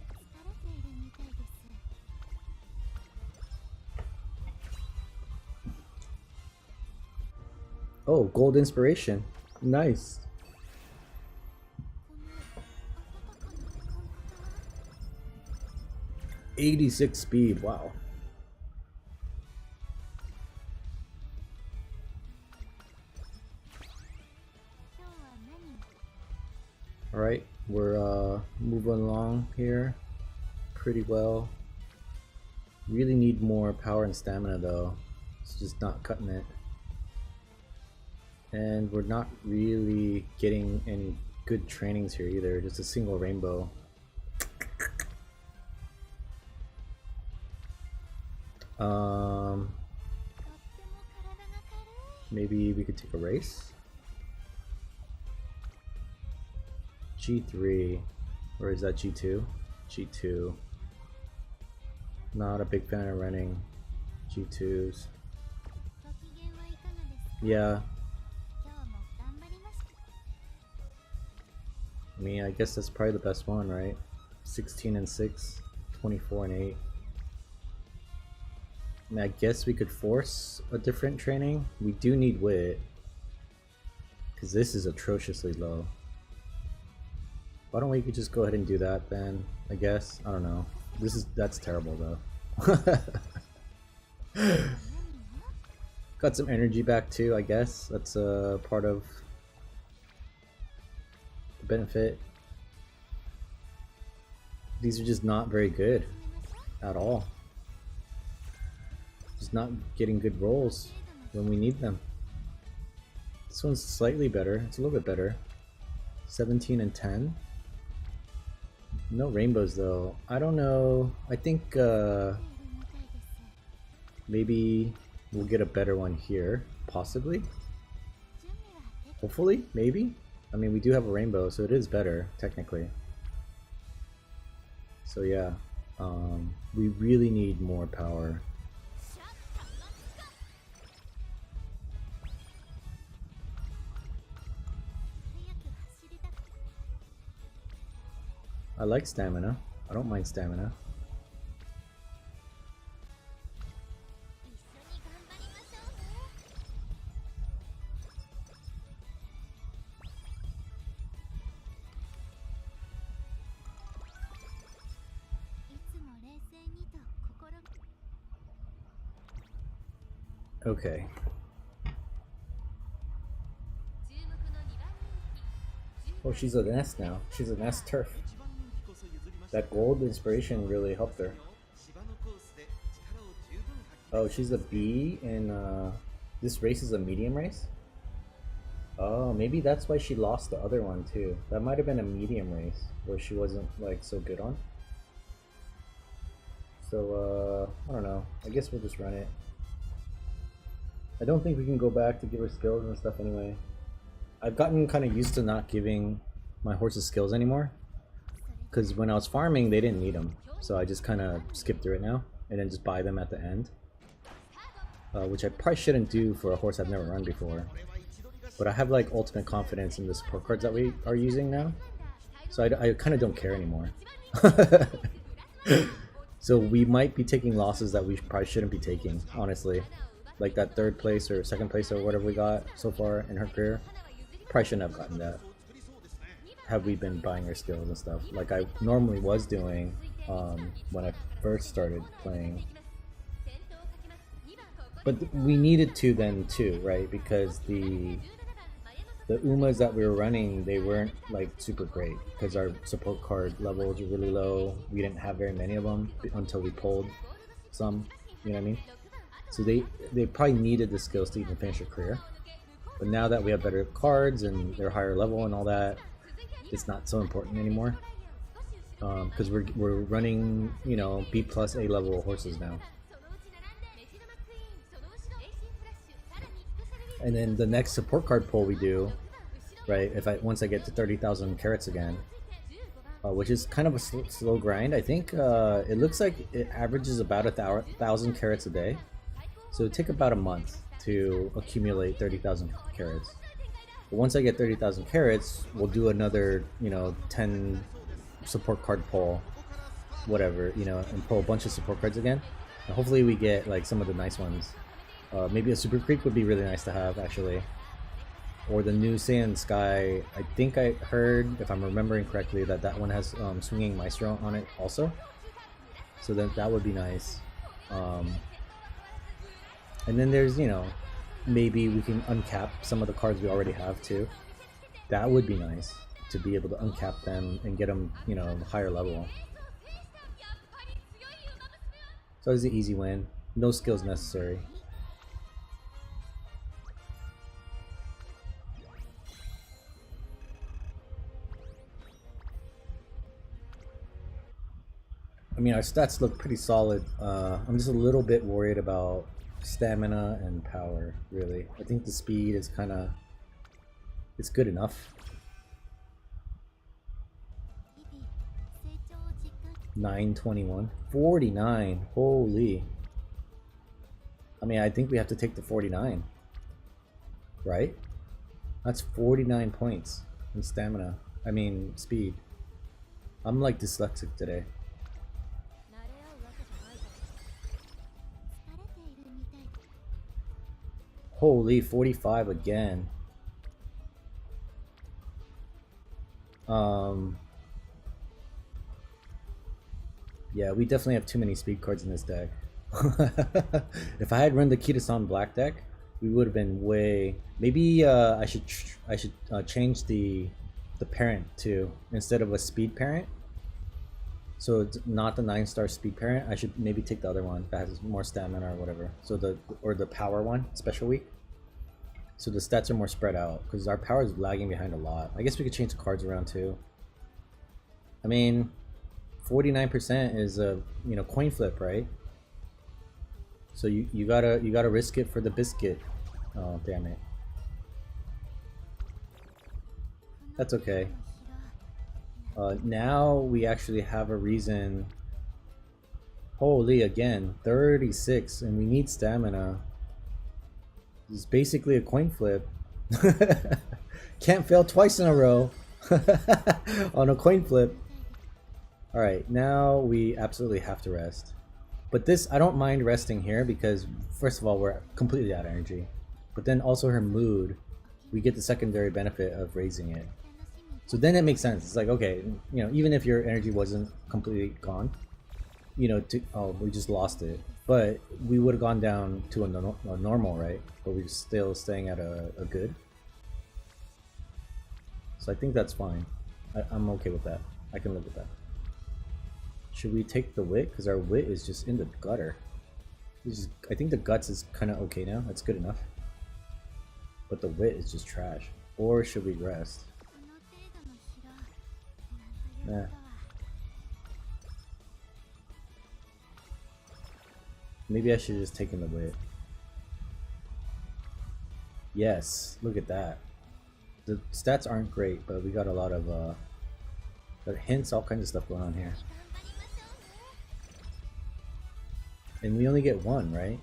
Oh, gold inspiration. Nice. '86 speed. Wow. All right, we're moving along here pretty well. Really need more power and stamina though. It's just not cutting it. And we're not really getting any good trainings here either, just a single rainbow. Maybe we could take a race? G3, or is that G2? G2. Not a big fan of running G2s. Yeah. I mean, I guess that's probably the best one, right? 16 and 6, 24 and 8. I mean, I guess we could force a different training. We do need wit, because this is atrociously low. Why don't we just go ahead and do that then? I guess. I don't know. That's terrible though. Got some energy back too, I guess. That's a part of the benefit. These are just not very good at all. Just not getting good rolls when we need them. This one's slightly better. It's a little bit better. 17 and 10. No rainbows though. I don't know. I think maybe we'll get a better one here. Possibly. Hopefully. Maybe. I mean, we do have a rainbow, so it is better, technically. So yeah. We really need more power. I like stamina. I don't mind stamina. Okay. Oh, she's an S now. She's an S turf. That gold inspiration really helped her. Oh, she's a B, and this race is a medium race? Oh, maybe that's why she lost the other one too. That might have been a medium race where she wasn't like so good on. So I don't know. I guess we'll just run it. I don't think we can go back to give her skills and stuff anyway. I've gotten kind of used to not giving my horses skills anymore. Because when I was farming, they didn't need them. So I just kind of skip through it now. And then just buy them at the end. which I probably shouldn't do for a horse I've never run before. But I have like ultimate confidence in the support cards that we are using now, so I kind of don't care anymore. So we might be taking losses that we probably shouldn't be taking, honestly. Like that 3rd place or 2nd place or whatever we got so far in her career. Probably shouldn't have gotten that. Have we been buying her skills and stuff like I normally was doing when I first started playing. But we needed to then too, right? Because the Umas that we were running, they weren't like super great because our support card levels were really low. We didn't have very many of them until we pulled some, you know what I mean? So they probably needed the skills to even finish a career. But now that we have better cards and they're higher level and all that, it's not so important anymore. Because we're running, you know, B plus A level horses now. And then the next support card pull we do, right? Once I get to 30,000 carats again, which is kind of a slow grind. I think it looks like it averages about 1,000 carats a day, so it'd take about a month to accumulate 30,000 carats. But once I get 30,000 carats, we'll do another, you know, 10 support card pull, whatever, you know, and pull a bunch of support cards again. And hopefully we get like some of the nice ones. Maybe a Super Creek would be really nice to have, actually. Or the new Saiyan Sky. I think I heard, if I'm remembering correctly, that one has Swinging Maestro on it also. So that would be nice. And then there's, you know, maybe we can uncap some of the cards we already have too. That would be nice, to be able to uncap them and get them, you know, higher level. So it's an easy win. No skills necessary. I mean, our stats look pretty solid. I'm just a little bit worried about stamina and power, really. I think the speed is kind of... it's good enough. 921. 49. Holy. I mean, I think we have to take the 49. Right? That's 49 points in stamina. I mean, speed. I'm like dyslexic today. Holy, 45 again. Yeah, we definitely have too many speed cards in this deck. If I had run the Kitasan Black deck, we would have been way... Maybe I should change the parent to, instead of a speed parent. So it's not the 9-star speed parent. I should maybe take the other one that has more stamina or whatever. So the power one, special week. So the stats are more spread out because our power is lagging behind a lot. I guess we could change the cards around too. I mean, 49% is a, you know, coin flip, right? So you gotta risk it for the biscuit. Oh, damn it. That's okay. Now we actually have a reason. Holy, again, 36, and we need stamina. This is basically a coin flip. Can't fail twice in a row on a coin flip. Alright, now we absolutely have to rest. But this, I don't mind resting here because, first of all, we're completely out of energy. But then also her mood, we get the secondary benefit of raising it. So then it makes sense. It's like, okay, you know, even if your energy wasn't completely gone, you know, oh, we just lost it. But we would have gone down to a normal, right? But we're still staying at a good. So I think that's fine. I'm okay with that. I can live with that. Should we take the wit? Because our wit is just in the gutter. I think the guts is kind of okay now. That's good enough. But the wit is just trash. Or should we rest? Nah. Maybe I should have just taken the wit. Yes, look at that. The stats aren't great, but we got a lot of hints, all kinds of stuff going on here. And we only get one, right?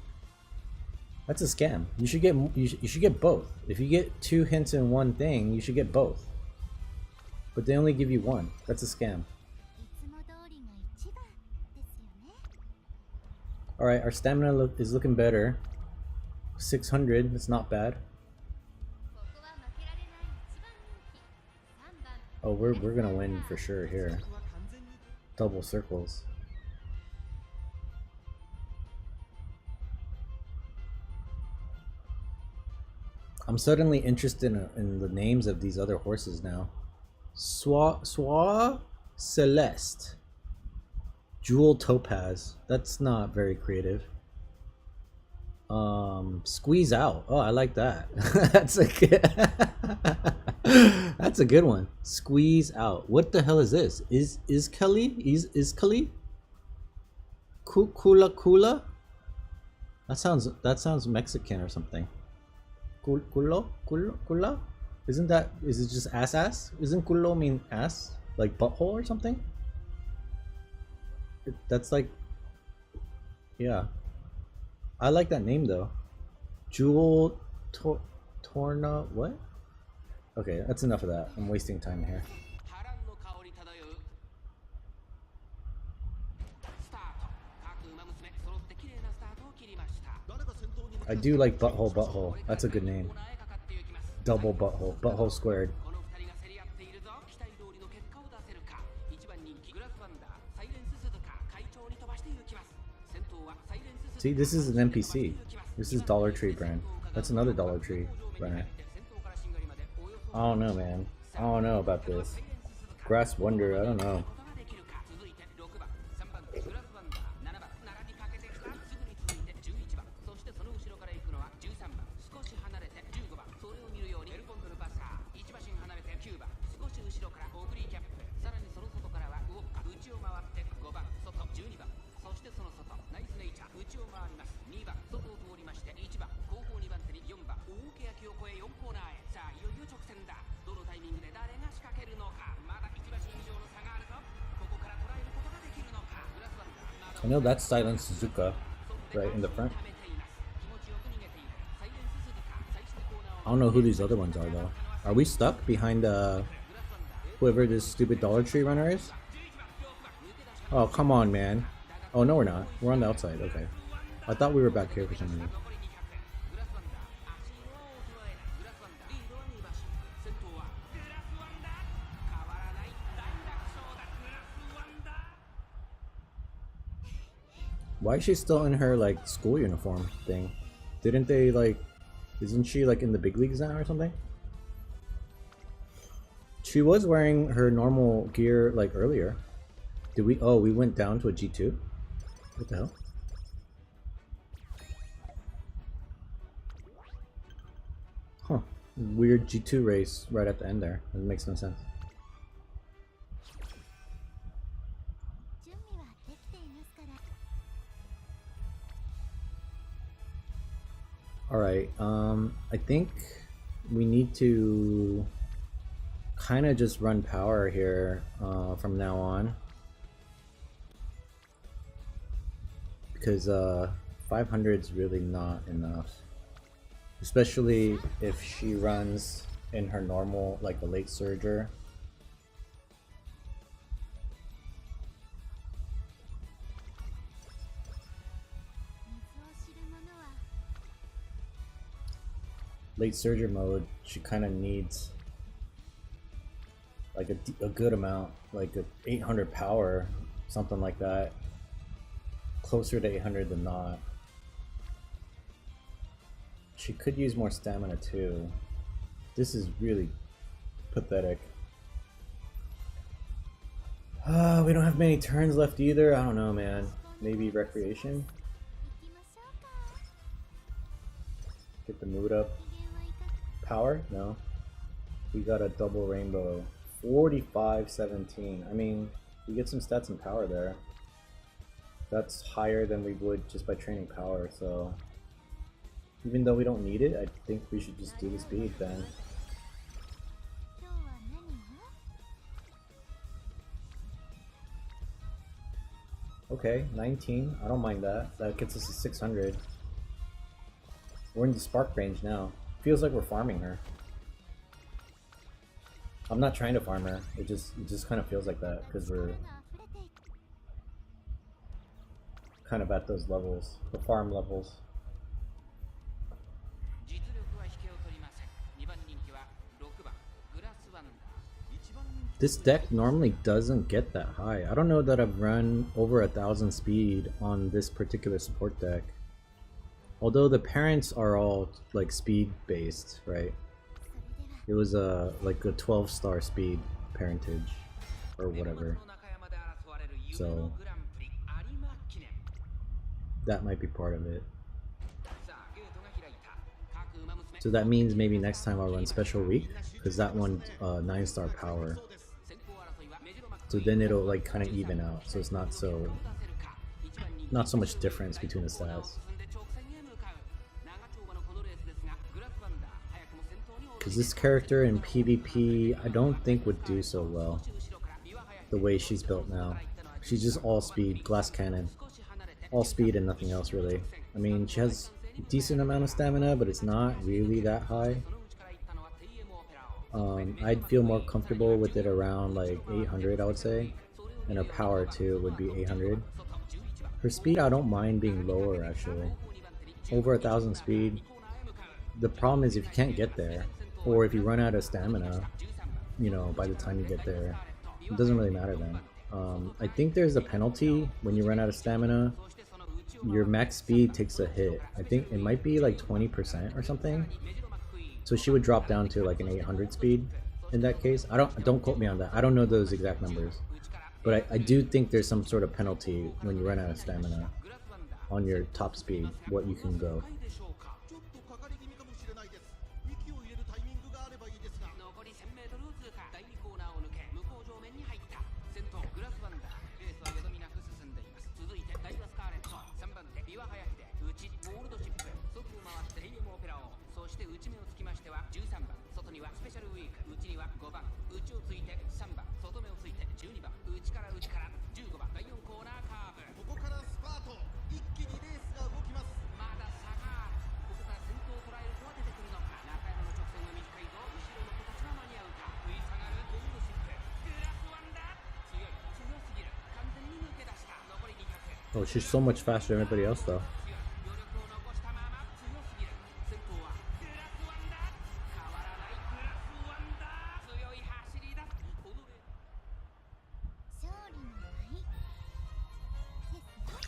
That's a scam. You should get you should get both. If you get 2 hints in one thing, you should get both. But they only give you one. That's a scam. All right, our stamina is looking better. 600. That's not bad. Oh, we're gonna win for sure here. Double circles. I'm suddenly interested in the names of these other horses now. Soie Celeste. Jewel Topaz. That's not very creative. Squeeze Out. Oh, I like that. That's a good That's a good one. Squeeze Out. What the hell is this? Is Kelly? Is Kelly? Kula? That sounds Mexican or something. Kula? Is it just ass? Isn't culo mean ass? Like butthole or something? That's like, yeah. I like that name though. Jewel Torna, what? Okay, that's enough of that. I'm wasting time here. I do like Butthole. That's a good name. Double Butthole squared. See, this is an NPC. This is Dollar Tree brand. That's another Dollar Tree runner. I don't know, man. I don't know about this. Grass Wonder, I don't know. I know that's Silent Suzuka, right in the front. I don't know who these other ones are though. Are we stuck behind whoever this stupid Dollar Tree runner is? Oh, come on, man. Oh, no, we're not. We're on the outside. Okay. I thought we were back here for some reason. Why is she still in her, like, school uniform thing? Didn't they, like... Isn't she, like, in the big leagues now or something? She was wearing her normal gear, like, earlier. Did we... Oh, we went down to a G2? What the hell? Huh. Weird G2 race right at the end there. It makes no sense. Alright, I think we need to kind of just run power here from now on. Because 500 is really not enough. Especially if she runs in her normal, like a late surger. Late surger mode, she kind of needs like a good amount, like a 800 power, something like that. Closer to 800 than not. She could use more stamina too. This is really pathetic. We don't have many turns left either. I don't know, man. Maybe recreation? Get the mood up. Power? No. We got a double rainbow. 45-17. I mean, we get some stats and power there. That's higher than we would just by training power, so... Even though we don't need it, I think we should just do the speed then. Okay, 19. I don't mind that. That gets us to 600. We're in the spark range now. Feels like we're farming her. I'm not trying to farm her. It just kind of feels like that because we're kind of at those levels, the farm levels. This deck normally doesn't get that high. I don't know that I've run over 1,000 speed on this particular support deck. Although the parents are all like speed based, right? It was like a 12-star speed parentage or whatever. So that might be part of it. So that means maybe next time I'll run special week because that one 9-star power. So then it'll like kind of even out. So it's not so much difference between the stats. Because this character in PvP, I don't think would do so well. The way she's built now. She's just all speed, glass cannon. All speed and nothing else really. I mean, she has a decent amount of stamina, but it's not really that high. I'd feel more comfortable with it around like 800, I would say. And her power too would be 800. Her speed, I don't mind being lower actually. Over 1,000 speed. The problem is if you can't get there, or if you run out of stamina, you know, by the time you get there, it doesn't really matter then. I think there's a penalty when you run out of stamina. Your max speed takes a hit. I think it might be like 20% or something. So she would drop down to like an 800 speed in that case. Don't quote me on that. I don't know those exact numbers. But I do think there's some sort of penalty when you run out of stamina on your top speed, what you can go. Oh, she's so much faster than everybody else though.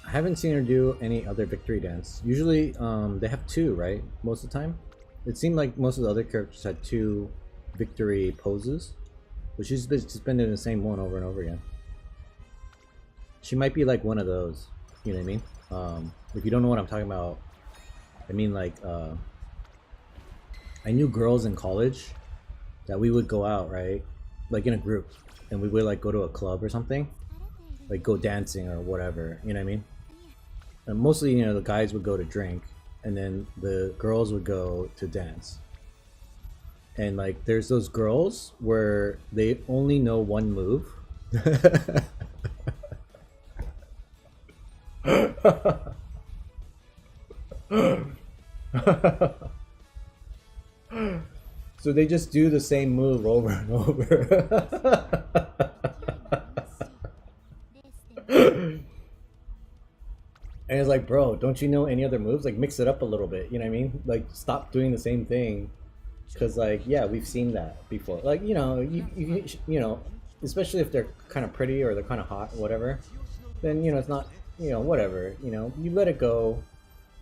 I haven't seen her do any other victory dance. Usually they have two, right? Most of the time. It seemed like most of the other characters had two victory poses. But she's just been doing the same one over and over again. She might be like one of those. You know what I mean? If you don't know what I'm talking about, I mean like I knew girls in college that we would go out, right? Like in a group, and we would like go to a club or something, like go dancing or whatever, you know what I mean? And mostly, you know, the guys would go to drink and then the girls would go to dance. And like there's those girls where they only know one move. So they just do the same move over and over. And it's like, bro, don't you know any other moves? Like, mix it up a little bit, you know what I mean? Like, stop doing the same thing. Because, like, yeah, we've seen that before. Like, you know, you know, especially if they're kind of pretty or they're kind of hot, whatever, then, you know, it's not, you know, whatever, you know, you let it go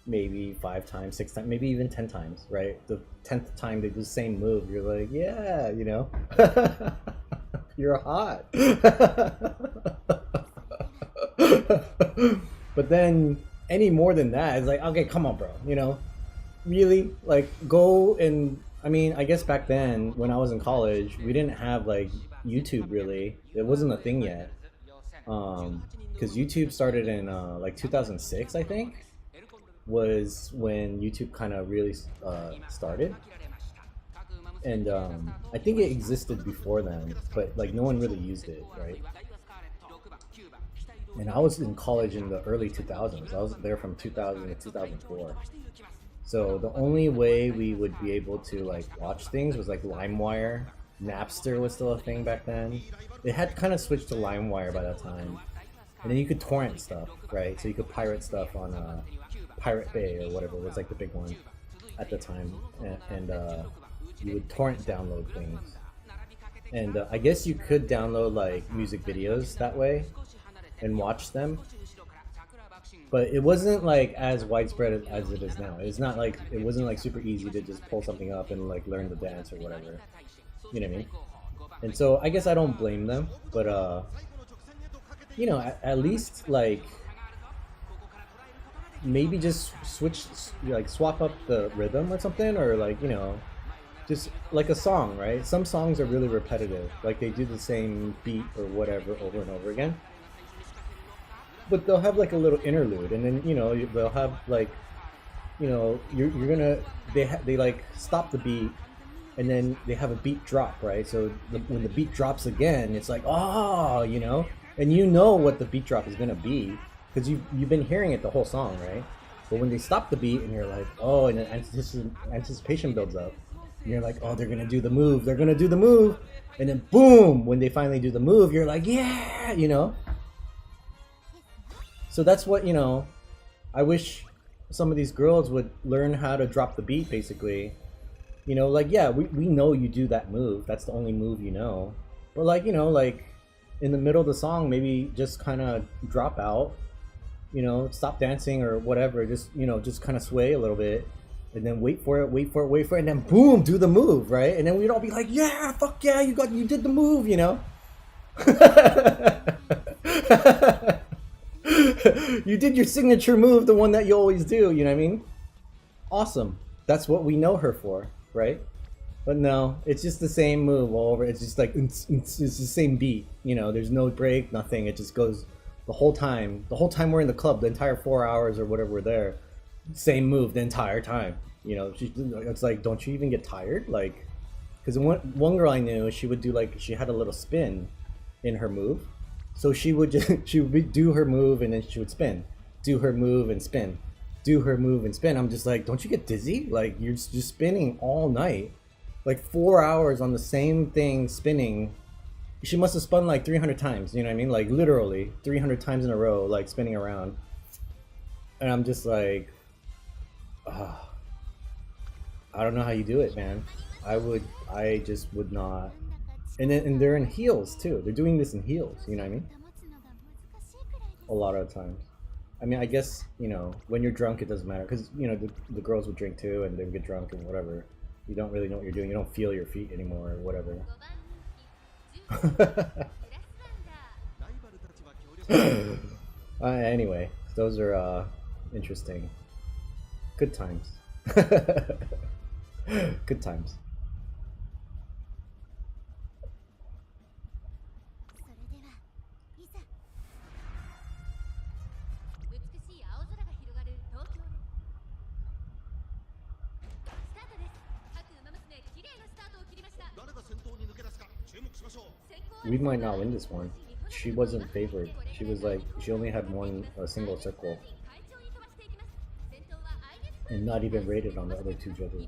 maybe 5 times, 6 times, maybe even 10 times, right? The 10th time they do the same move, you're like, yeah, you know, you're hot. But then any more than that, it's like, okay, come on, bro, you know, really, like, go and, I mean, I guess back then when I was in college, we didn't have like YouTube really. It wasn't a thing yet. Because YouTube started in like 2006, I think, was when YouTube kind of really started. And I think it existed before then, but like no one really used it, right? And I was in college in the early 2000s. I was there from 2000 to 2004. So the only way we would be able to like watch things was like LimeWire. Napster was still a thing back then. It had kind of switched to LimeWire by that time, and then you could torrent stuff, right? So you could pirate stuff on Pirate Bay or whatever was like the big one at the time, and you would torrent download things. And I guess you could download like music videos that way and watch them, but it wasn't like as widespread as it is now. It's not like it wasn't like super easy to just pull something up and like learn the dance or whatever. You know what I mean? And so I guess I don't blame them, but you know, at least like maybe just switch, like swap up the rhythm or something, or like, you know, just like a song, right? Some songs are really repetitive, like they do the same beat or whatever over and over again, but they'll have like a little interlude, and then, you know, they'll have like, you know, you're gonna, they like stop the beat, and then they have a beat drop, right? So when the beat drops again, it's like, oh, you know, and you know what the beat drop is gonna be because you've been hearing it the whole song, right? But when they stop the beat and you're like, oh, and then anticipation builds up, and you're like, oh, they're gonna do the move, they're gonna do the move, and then boom, when they finally do the move, you're like, yeah, you know. So that's what, you know, I wish some of these girls would learn how to drop the beat, basically. You know, like, yeah, we know you do that move. That's the only move you know. But, like, you know, like, in the middle of the song, maybe just kind of drop out. You know, stop dancing or whatever. Just, you know, just kind of sway a little bit. And then wait for it, wait for it, wait for it. And then, boom, do the move, right? And then we'd all be like, yeah, fuck yeah, you did the move, you know? You did your signature move, the one that you always do, you know what I mean? Awesome. That's what we know her for, right? But no, it's just the same move all over. It's just like, it's the same beat, you know, there's no break, nothing. It just goes the whole time. The whole time we're in the club, the entire 4 hours or whatever we're there, same move the entire time. You know, it's like, don't you even get tired? Like, because one girl I knew, she would do like, she had a little spin in her move. So she would do her move and then she would spin, do her move and spin, do her move and spin. I'm just like, don't you get dizzy? Like, you're just spinning all night, like 4 hours on the same thing spinning. She must have spun like 300 times, you know what I mean? Like literally 300 times in a row, like spinning around. And I'm just like, I don't know how you do it, man. I just would not. And they're in heels too. They're doing this in heels, you know what I mean? A lot of times. I mean, I guess, you know, when you're drunk, it doesn't matter. Because, you know, the girls would drink too and they would get drunk and whatever. You don't really know what you're doing. You don't feel your feet anymore or whatever. Anyway, those are interesting. Good times. Good times. We might not win this one. She wasn't favored. She was like, she only had a single circle. And not even rated on the other two judges.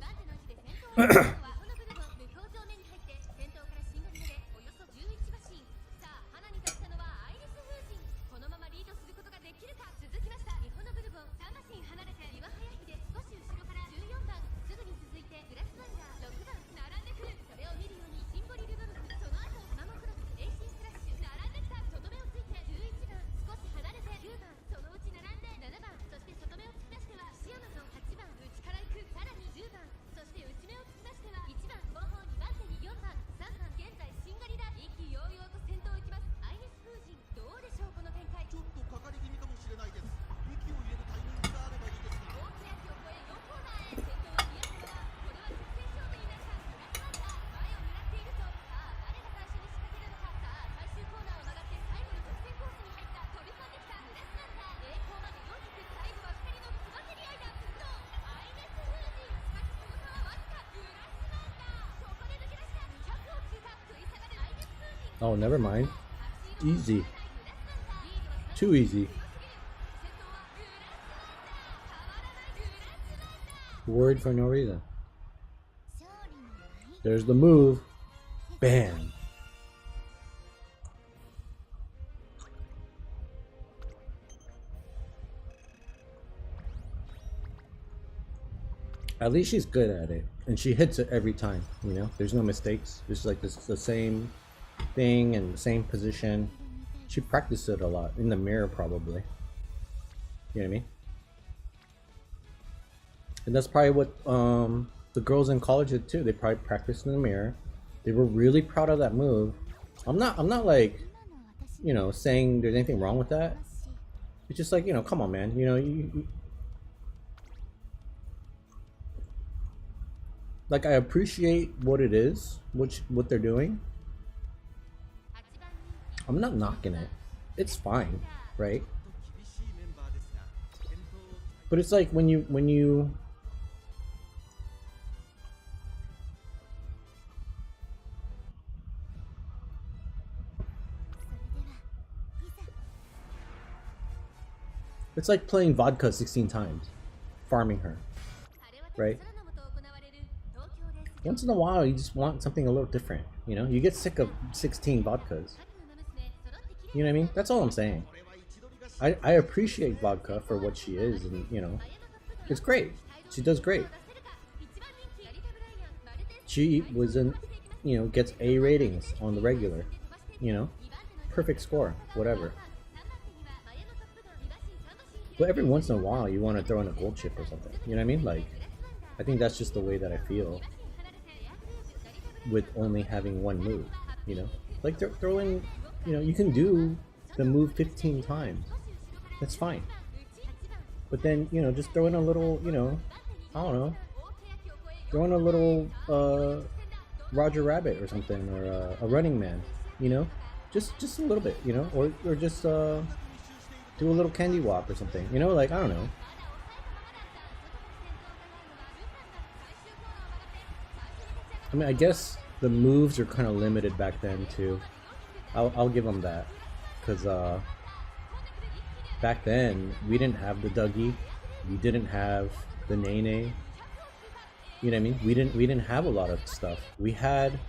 Oh, never mind. Easy. Too easy. Worried for no reason. There's the move. Bam. At least she's good at it, and she hits it every time. You know, there's no mistakes. It's like this, the same thing and the same position. She practiced it a lot in the mirror, probably. You know what I mean? And that's probably what the girls in college did too. They probably practiced in the mirror. They were really proud of that move. I'm not like, you know, saying there's anything wrong with that. It's just like, you know, come on, man. You know, like, I appreciate what it is, what they're doing. I'm not knocking it. It's fine, right? But it's like when you it's like playing vodka 16 times, farming her, right? Once in a while, you just want something a little different, you know? You get sick of 16 vodkas. You know what I mean? That's all I'm saying. I appreciate vodka for what she is, and, you know, it's great. She does great. She was in, you know, gets A ratings on the regular, you know? Perfect score, whatever. But every once in a while, you want to throw in a gold chip or something. You know what I mean? Like, I think that's just the way that I feel with only having one move, you know? Like, throw in, you know, you can do the move 15 times. That's fine. But then, you know, just throw in a little, you know, I don't know. Throw in a little Roger Rabbit or something, or a Running Man, you know? Just a little bit, you know? Or just do a little candy wop or something, you know? Like, I don't know. I mean, I guess the moves are kind of limited back then too. I'll give them that, because back then we didn't have the Dougie, we didn't have the Nene. You know what I mean? We didn't have a lot of stuff. We had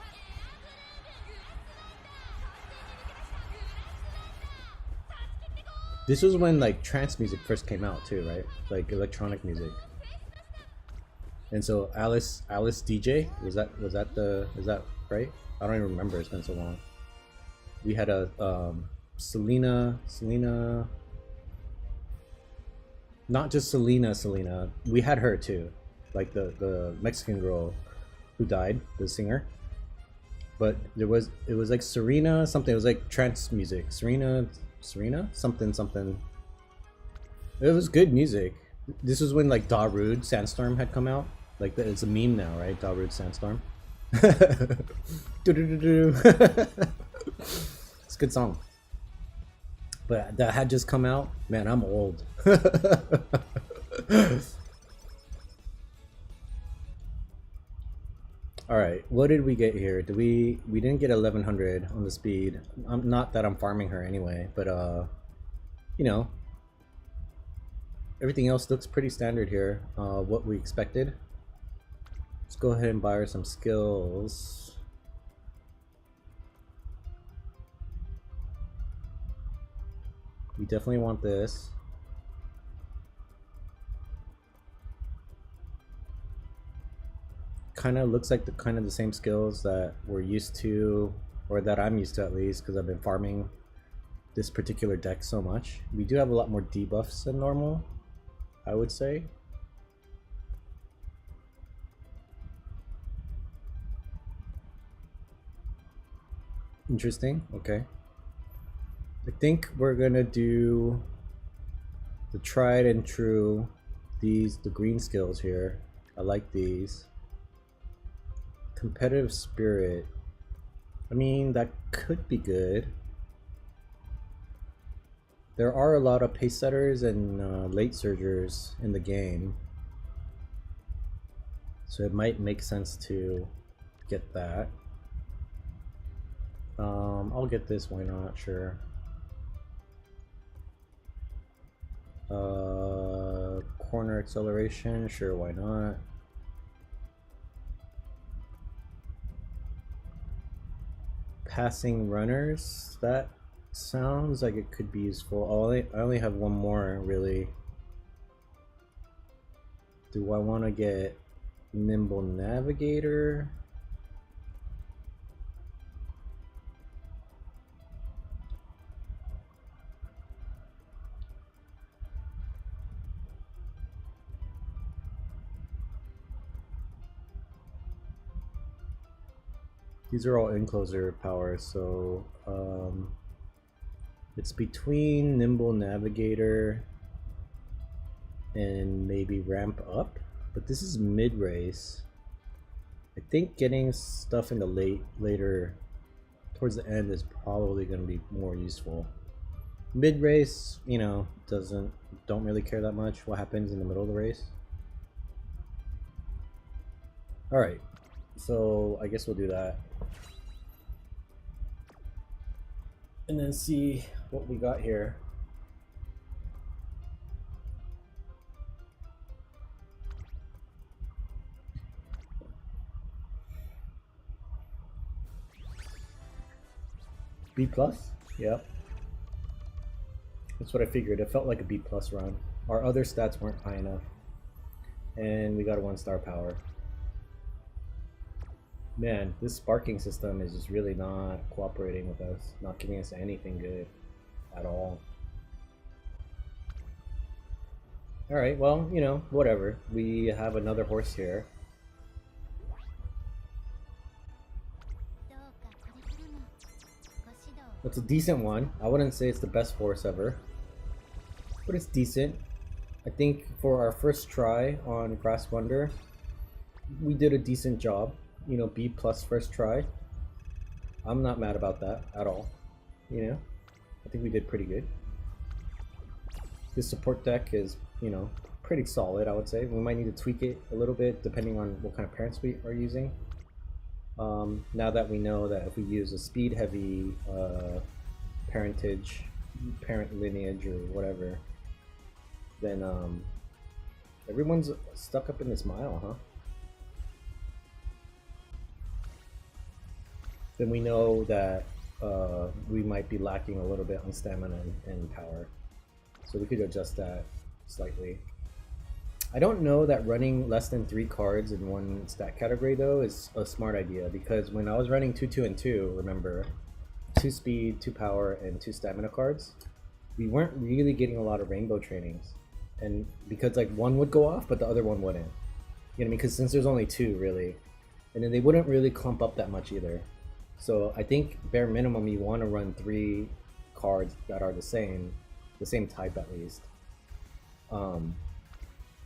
this was when like trance music first came out too, right? Like electronic music. And so Alice DJ, is that right? I don't even remember, it's been so long. We had a Selena, not just Selena, we had her too, like the Mexican girl who died, the singer. But it was like Serena something, it was like trance music, Serena something. It was good music. This was when like Darude Sandstorm had come out. Like, it's a meme now, right? Darude Sandstorm. It's a good song. But that had just come out. Man, I'm old. Alright, what did we get here? We didn't get 1100 on the speed. Not that I'm farming her anyway, but you know, everything else looks pretty standard here. What we expected. Let's go ahead and buy her some skills. We definitely want this. Kind of looks like the same skills that we're used to, or that I'm used to at least, because I've been farming this particular deck so much. We do have a lot more debuffs than normal, I would say. Interesting. Okay. I think we're gonna do the tried and true, the green skills here. I like these. Competitive spirit. I mean, that could be good. There are a lot of pace setters and late surgers in the game, so it might make sense to get that. I'll get this, why not? Sure. corner acceleration, sure, why not? Passing runners, that sounds like it could be useful. I only have one more, really. Do I want to get nimble navigator? These are all encloser powers, so it's between nimble navigator and maybe ramp up, but this is mid race. I think getting stuff in the later towards the end is probably going to be more useful. Mid race, you know, don't really care that much what happens in the middle of the race. All right, so I guess we'll do that. And then see what we got here. B plus? Yep. That's what I figured. It felt like a B plus run. Our other stats weren't high enough. And we got a 1-star power. Man, this sparking system is just really not cooperating with us, not giving us anything good at all. Alright, well, you know, whatever. We have another horse here. It's a decent one. I wouldn't say it's the best horse ever, but it's decent. I think for our first try on Grass Wonder, we did a decent job. You know, B plus first try. I'm not mad about that at all. You know, I think we did pretty good. This support deck is, you know, pretty solid, I would say. We might need to tweak it a little bit depending on what kind of parents we are using. Now that we know that if we use a speed heavy parent lineage or whatever, then everyone's stuck up in this mile, huh? Then we know that we might be lacking a little bit on stamina and power. So we could adjust that slightly. I don't know that running less than 3 cards in one stat category though is a smart idea, because when I was running 2, 2, and 2, remember, 2 speed, 2 power, and 2 stamina cards, we weren't really getting a lot of rainbow trainings. And because like one would go off, but the other one wouldn't. You know, because since there's only 2 really, and then they wouldn't really clump up that much either. So I think bare minimum you want to run 3 cards that are the same type at least.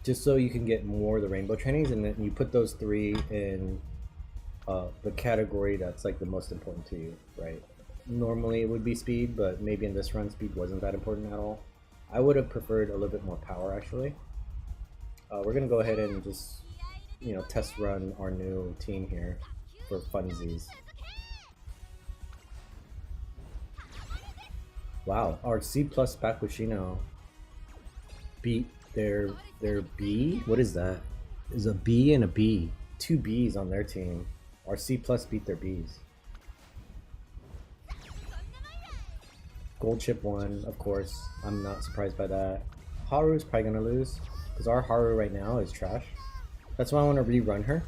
Just so you can get more of the rainbow trainings, and then you put those 3 in the category that's like the most important to you, right? Normally it would be speed, but maybe in this run speed wasn't that important at all. I would have preferred a little bit more power actually. We're gonna go ahead and just, you know, test run our new team here for funsies. Wow, our C plus Bakushino beat their B? What is that? Is a B and a B. 2 Bs on their team. Our C plus beat their Bs. Gold chip won, of course. I'm not surprised by that. Haru's probably gonna lose, because our Haru right now is trash. That's why I want to rerun her.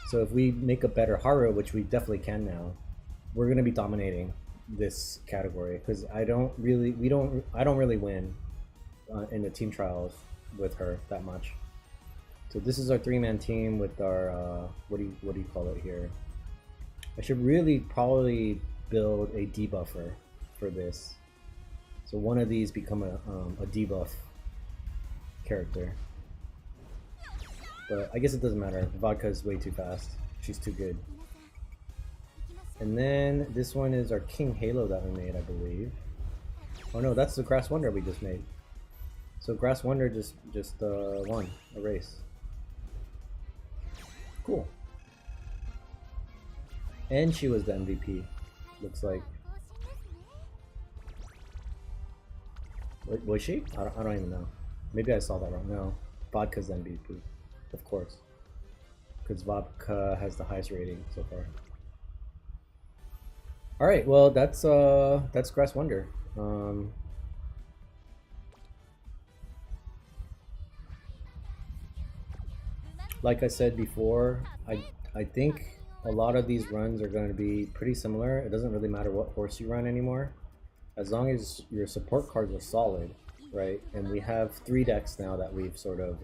So if we make a better Haru, which we definitely can now, we're gonna be dominating this category, because I don't really win in the team trials with her that much. So this is our 3-man team with our what do you call it here? I should really probably build a debuffer for this, so one of these become a debuff character, but I guess it doesn't matter. Vodka is way too fast. She's too good. And then this one is our King Halo that we made, I believe. Oh no, that's the Grass Wonder we just made. So Grass Wonder just won a race. Cool. And she was the MVP, looks like. Was she? I don't even know. Maybe I saw that wrong. No. vodka's MVP, of course, because vodka has the highest rating so far. All right, well that's Grass Wonder. Like I said before, I think a lot of these runs are going to be pretty similar. It doesn't really matter what horse you run anymore, as long as your support cards are solid, right? And we have 3 decks now that we've sort of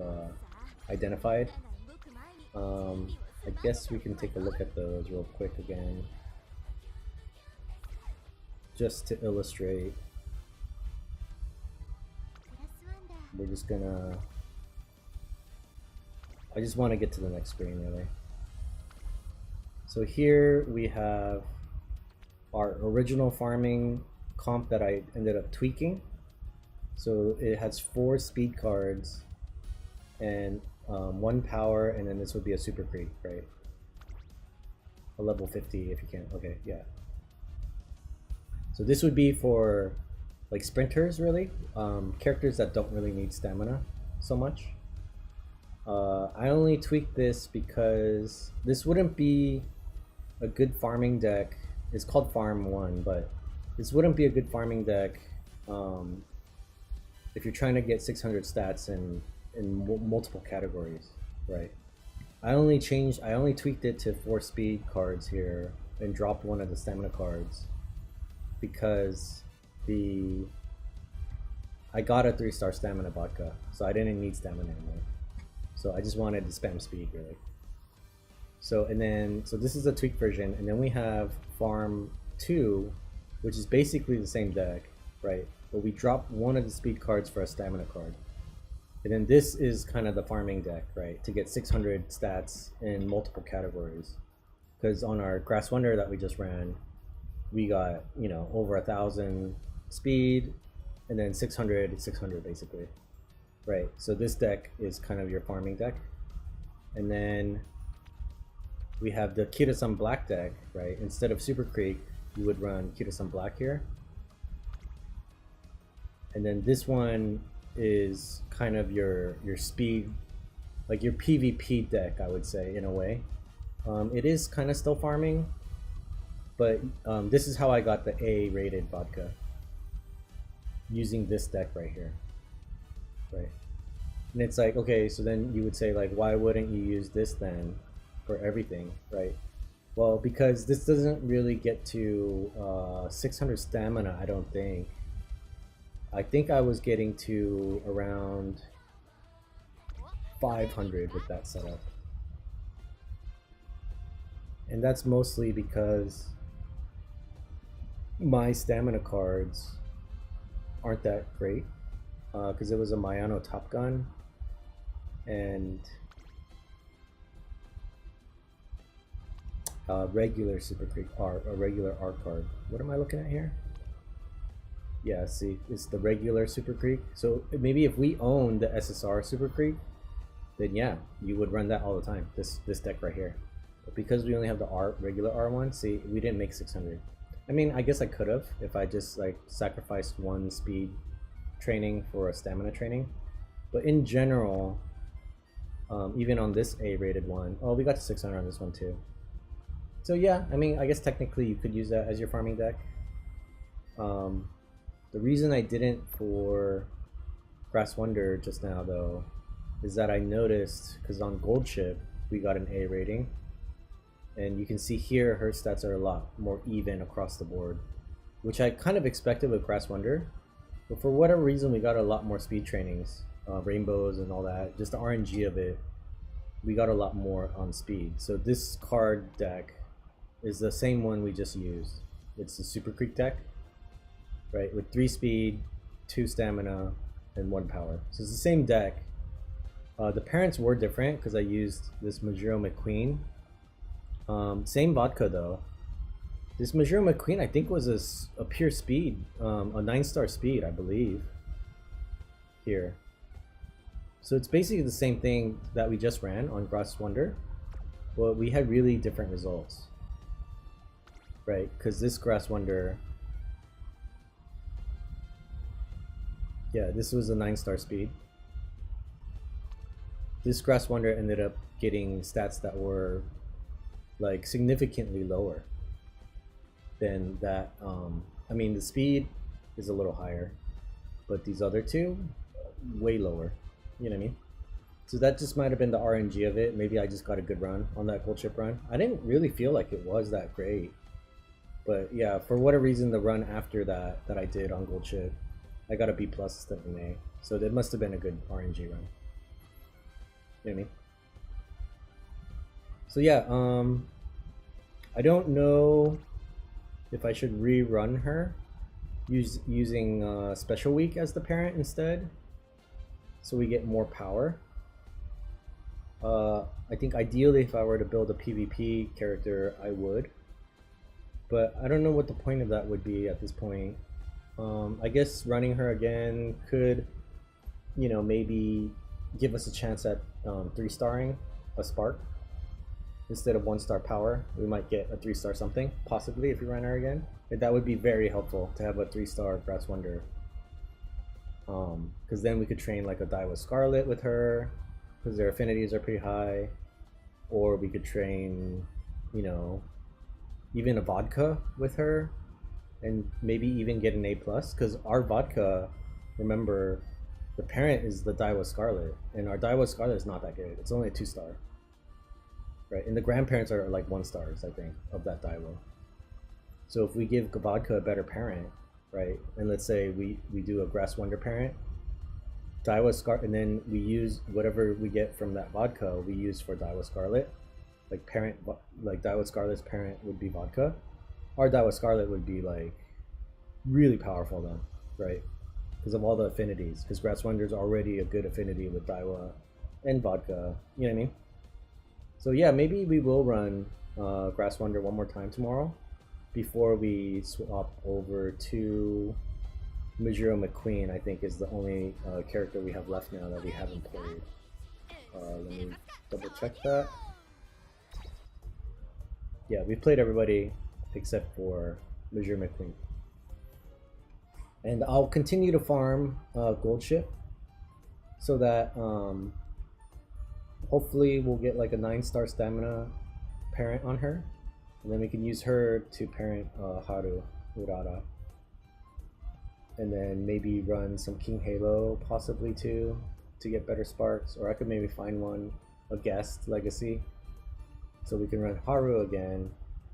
identified. I guess we can take a look at those real quick again, just to illustrate. We're just gonna... I just want to get to the next screen, really. So here we have our original farming comp that I ended up tweaking. So it has 4 speed cards and 1 power, and then this would be a super creep, right? A level 50 if you can. Okay, yeah. So this would be for like sprinters, really, characters that don't really need stamina so much. I only tweaked this because this wouldn't be a good farming deck. It's called Farm 1, but this wouldn't be a good farming deck if you're trying to get 600 stats in multiple categories, right? I only tweaked it to 4 speed cards here and dropped one of the stamina cards because I got a 3-star stamina vodka, so I didn't need stamina anymore. So I just wanted to spam speed, really. So this is a tweaked version, and then we have Farm 2, which is basically the same deck, right? But we drop one of the speed cards for a stamina card. And then this is kind of the farming deck, right? To get 600 stats in multiple categories. Because on our Grass Wonder that we just ran, we got, you know, over 1,000 speed, and then 600 basically. Right, so this deck is kind of your farming deck. And then we have the Kira-san Black deck, right? Instead of Super Creek, you would run Kira-san Black here. And then this one is kind of your speed, like your PvP deck, I would say, in a way. It is kind of still farming, but this is how I got the A-rated vodka, using this deck right here. Right, and it's like, okay, so then you would say, like, why wouldn't you use this then for everything, right? Well, because this doesn't really get to 600 stamina, I don't think. I think I was getting to around 500 with that setup, and that's mostly because my stamina cards aren't that great. Because it was a Mayano Top Gun and regular Super Creek R, a regular R card. What am I looking at here? Yeah, see, it's the regular Super Creek. So maybe if we own the SSR Super Creek, then yeah, you would run that all the time. This deck right here. But because we only have the regular R1, see, we didn't make 600. I mean, I guess I could have if I just like sacrificed 1 speed training for a stamina training, but in general, even on this A-rated one, oh, we got to 600 on this one too. So yeah, I mean, I guess technically you could use that as your farming deck. The reason I didn't for Grass Wonder just now, though, is that I noticed, because on Gold Ship we got an A rating, and you can see here her stats are a lot more even across the board, which I kind of expected with Grass Wonder. But for whatever reason, we got a lot more speed trainings, rainbows and all that. Just the RNG of it, we got a lot more on speed. So this card deck is the same one we just used. It's the Super Creek deck, right? With 3 speed, 2 stamina, and 1 power. So it's the same deck. The parents were different because I used this Majuro McQueen. Same vodka though. This Majuro McQueen, I think, was a pure speed, a 9-star speed, I believe, here. So it's basically the same thing that we just ran on Grass Wonder, but we had really different results, right? Because this Grass Wonder, yeah, this was a 9-star speed. this Grass Wonder ended up getting stats that were like significantly lower than that. I mean, the speed is a little higher, but these other two, way lower. You know what I mean? So that just might have been the RNG of it. Maybe I just got a good run on that gold chip run. I didn't really feel like it was that great. But yeah, for whatever reason, the run after that I did on gold chip, I got a B plus instead of an A. So it must have been a good RNG run. You know what I mean? So yeah, I don't know if I should rerun her using Special Week as the parent instead, so we get more power. I think ideally if I were to build a PvP character, I would. But I don't know what the point of that would be at this point. I guess running her again could, you know, maybe give us a chance at 3-starring a Spark. Instead of 1-star power, we might get a 3-star something, possibly, if we run her again. That would be very helpful to have a 3-star Grass Wonder. Because then we could train like a Daiwa Scarlet with her, because their affinities are pretty high. Or we could train, you know, even a Vodka with her, and maybe even get an A+, because our Vodka, remember, the parent is the Daiwa Scarlet, and our Daiwa Scarlet is not that good. It's only a 2-star. Right, and the grandparents are like 1-stars, I think, of that Daiwa. So if we give Vodka a better parent, right, and let's say we do a Grass Wonder parent, Daiwa Scar, and then we use whatever we get from that Vodka, we use for Daiwa Scarlet, like parent, like Daiwa Scarlet's parent would be Vodka. Our Daiwa Scarlet would be like really powerful then, right? Because of all the affinities. Because Grass Wonder's already a good affinity with Daiwa and Vodka. You know what I mean? So yeah, maybe we will run Grass Wonder one more time tomorrow before we swap over to Majuro McQueen. I think is the only character we have left now that we haven't played. Let me double check that. Yeah, we've played everybody except for Majuro McQueen. And I'll continue to farm Gold Ship so that hopefully we'll get like a 9-star stamina parent on her, and then we can use her to parent Haru Urara, and then maybe run some King Halo possibly too to get better sparks, or I could maybe find one, a guest legacy, so we can run Haru again,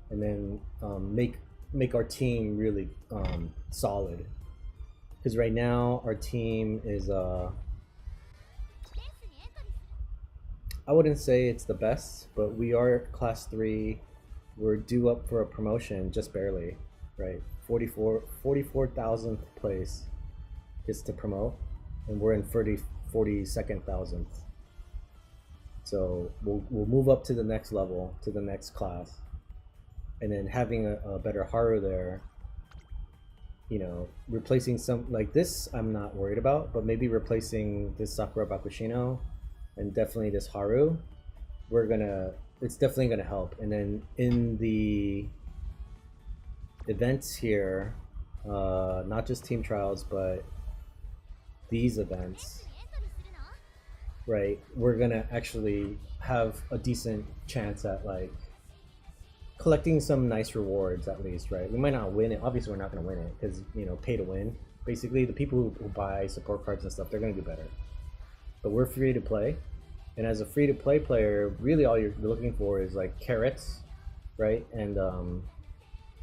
and then make our team really solid, because right now our team is I wouldn't say it's the best, but we are class 3. We're due up for a promotion, just barely, right? 44,000th place is to promote, and we're in 42nd thousandth. So we'll move up to the next level, to the next class, and then having a better Haru there, you know, replacing some like this I'm not worried about, but maybe replacing this Sakura Bakushino and definitely this Haru, it's definitely gonna help. And then in the events here, not just team trials, but these events, right, we're gonna actually have a decent chance at like collecting some nice rewards at least, right? We might not win it. Obviously we're not gonna win it because, you know, pay to win. Basically the people who buy support cards and stuff, they're gonna do better. But we're free to play, and as a free to play player, really all you're looking for is like carrots, right? And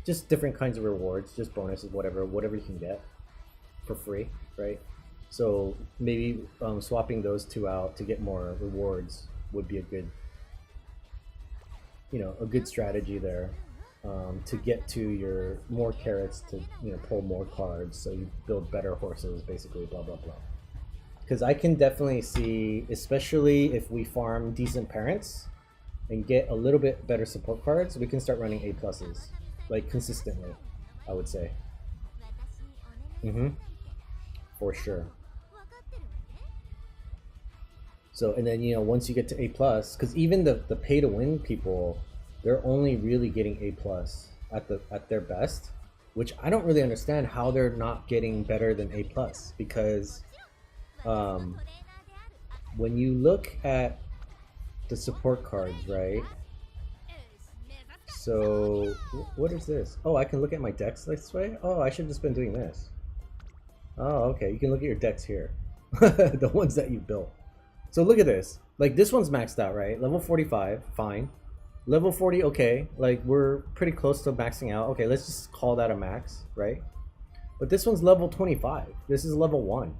just different kinds of rewards, just bonuses, whatever you can get for free, right? So maybe swapping those two out to get more rewards would be a good, you know, a good strategy there, to get to your more carrots to, you know, pull more cards, so you build better horses, basically, blah blah blah. Because I can definitely see, especially if we farm decent parents and get a little bit better support cards, we can start running A pluses, like consistently, I would say. For sure. So, and then, you know, once you get to A plus, because even the pay to win people, they're only really getting A plus at their best, which I don't really understand how they're not getting better than A plus, because when you look at the support cards, right? So what is this? Oh, I can look at my decks this way? Oh, I should have just been doing this. Oh, okay. You can look at your decks here. The ones that you built. So look at this. Like this one's maxed out, right? Level 45, fine. Level 40, okay. Like we're pretty close to maxing out. Okay, let's just call that a max, right? But this one's level 25. This is level 1.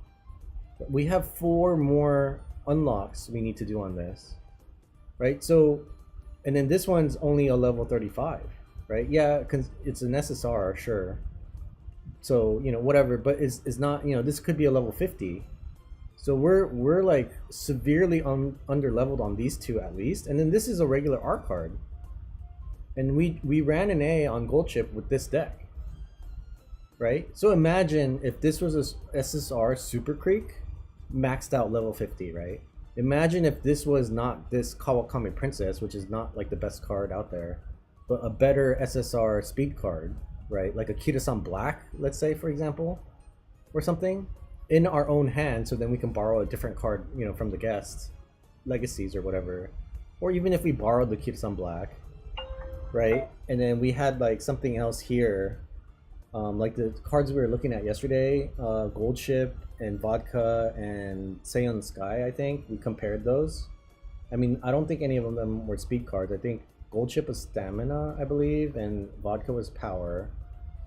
We have 4 more unlocks we need to do on this, right? So, and then this one's only a level 35, right? Yeah, because it's an SSR, sure. So, you know, whatever, but it's not, you know, this could be a level 50. So we're like severely under leveled on these two at least. And then this is a regular R card. And we ran an A on Gold Chip with this deck. Right? So imagine if this was a SSR Super Creek maxed out level 50, right? Imagine if this was not this Kawakami Princess, which is not like the best card out there, but a better SSR speed card, right? Like a Kira-san Black, let's say, for example, or something, in our own hand, so then we can borrow a different card, you know, from the guests, legacies or whatever. Or even if we borrowed the Kira-san Black, right? And then we had like something else here, like the cards we were looking at yesterday, Gold Ship and Vodka and Seion Sky, I think. We compared those. I mean, I don't think any of them were speed cards. I think Gold Ship was Stamina, I believe, and Vodka was Power.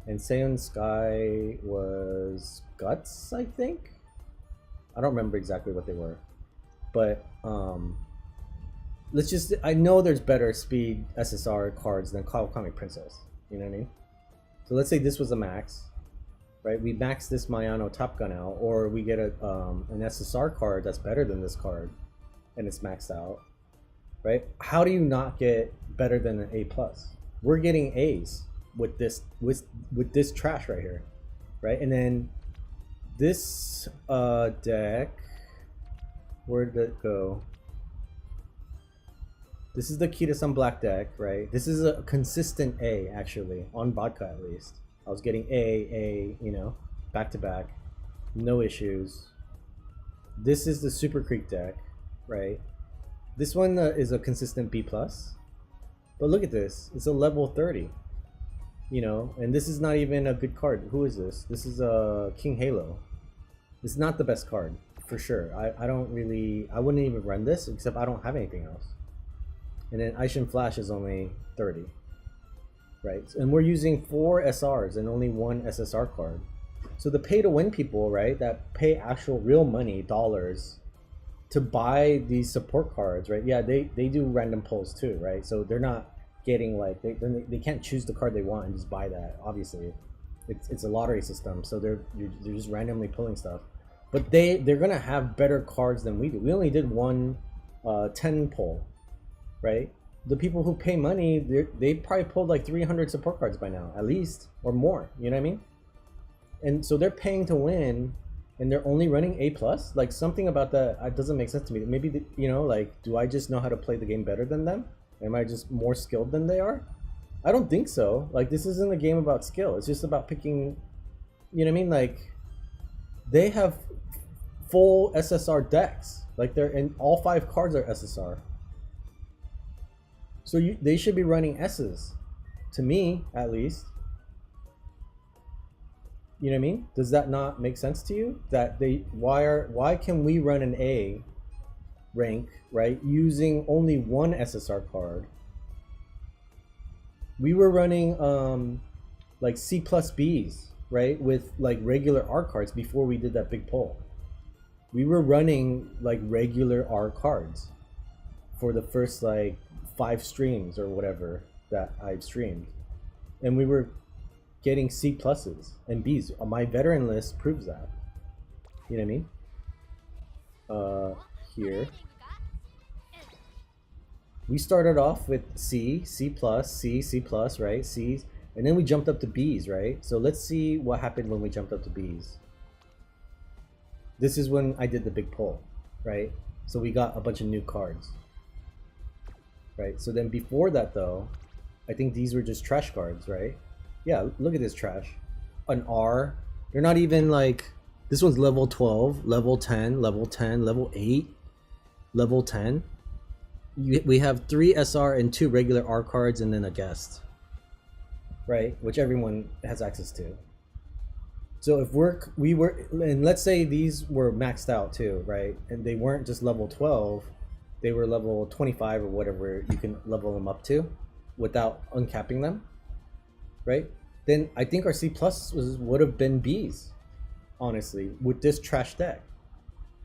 And Seion Sky was Guts, I think? I don't remember exactly what they were. But, let's just... I know there's better speed SSR cards than Kawakami Princess. You know what I mean? So let's say this was a max, right? We max this Mayano Top Gun out, or we get an SSR card that's better than this card, and it's maxed out, right? How do you not get better than an A+? We're getting A's with this trash right here, right? And then this deck, where did it go? This is the Kira-san Black deck, right? This is a consistent A, actually, on Vodka at least. I was getting A, you know, back to back. No issues. This is the Super Creek deck, right? This one is a consistent B+. But look at this. It's a level 30. You know, and this is not even a good card. Who is this? This is King Halo. It's not the best card, for sure. I wouldn't even run this, except I don't have anything else. And then Aishin Flash is only 30, right? And we're using 4 SRs and only 1 SSR card. So the pay-to-win people, right, that pay actual real money, dollars, to buy these support cards, right? Yeah, they do random pulls too, right? So they're not getting like, they can't choose the card they want and just buy that, obviously. It's a lottery system, so they're just randomly pulling stuff. But they're gonna have better cards than we do. We only did one 10 pull. Right? The people who pay money, they probably pulled like 300 support cards by now, at least, or more. You know what I mean? And so they're paying to win, and they're only running A+. Like something about that doesn't make sense to me. Maybe you know, like, do I just know how to play the game better than them? Am I just more skilled than they are? I don't think so. Like, this isn't a game about skill. It's just about picking. You know what I mean? Like, they have full SSR decks. Like, they're in all 5 cards are SSR. So they should be running S's, to me at least. You know what I mean? Does that not make sense to you? That why can we run an A rank, right, using only 1 SSR card? We were running like C plus B's, right, with like regular R cards before we did that big pull. We were running like regular R cards for the first like 5 streams or whatever that I've streamed, and we were getting C pluses and B's. My veteran list proves that. You know what I mean? Here we started off with C plus, C plus, right? C's, and then we jumped up to B's, right? So let's see what happened when we jumped up to B's. This is when I did the big pull, right? So we got a bunch of new cards. Right, so then before that though, I think these were just trash cards, right? Yeah, look at this trash. An R. They're not even like, this one's level 12, level 10, level 10, level 8. level 10, we have 3 SR and 2 regular R cards and then a guest, right? Which everyone has access to. So if we were, and let's say these were maxed out too, right? And they weren't just level 12, they were level 25 or whatever you can level them up to without uncapping them, right? Then I think our C plus would have been Bs, honestly, with this trash deck.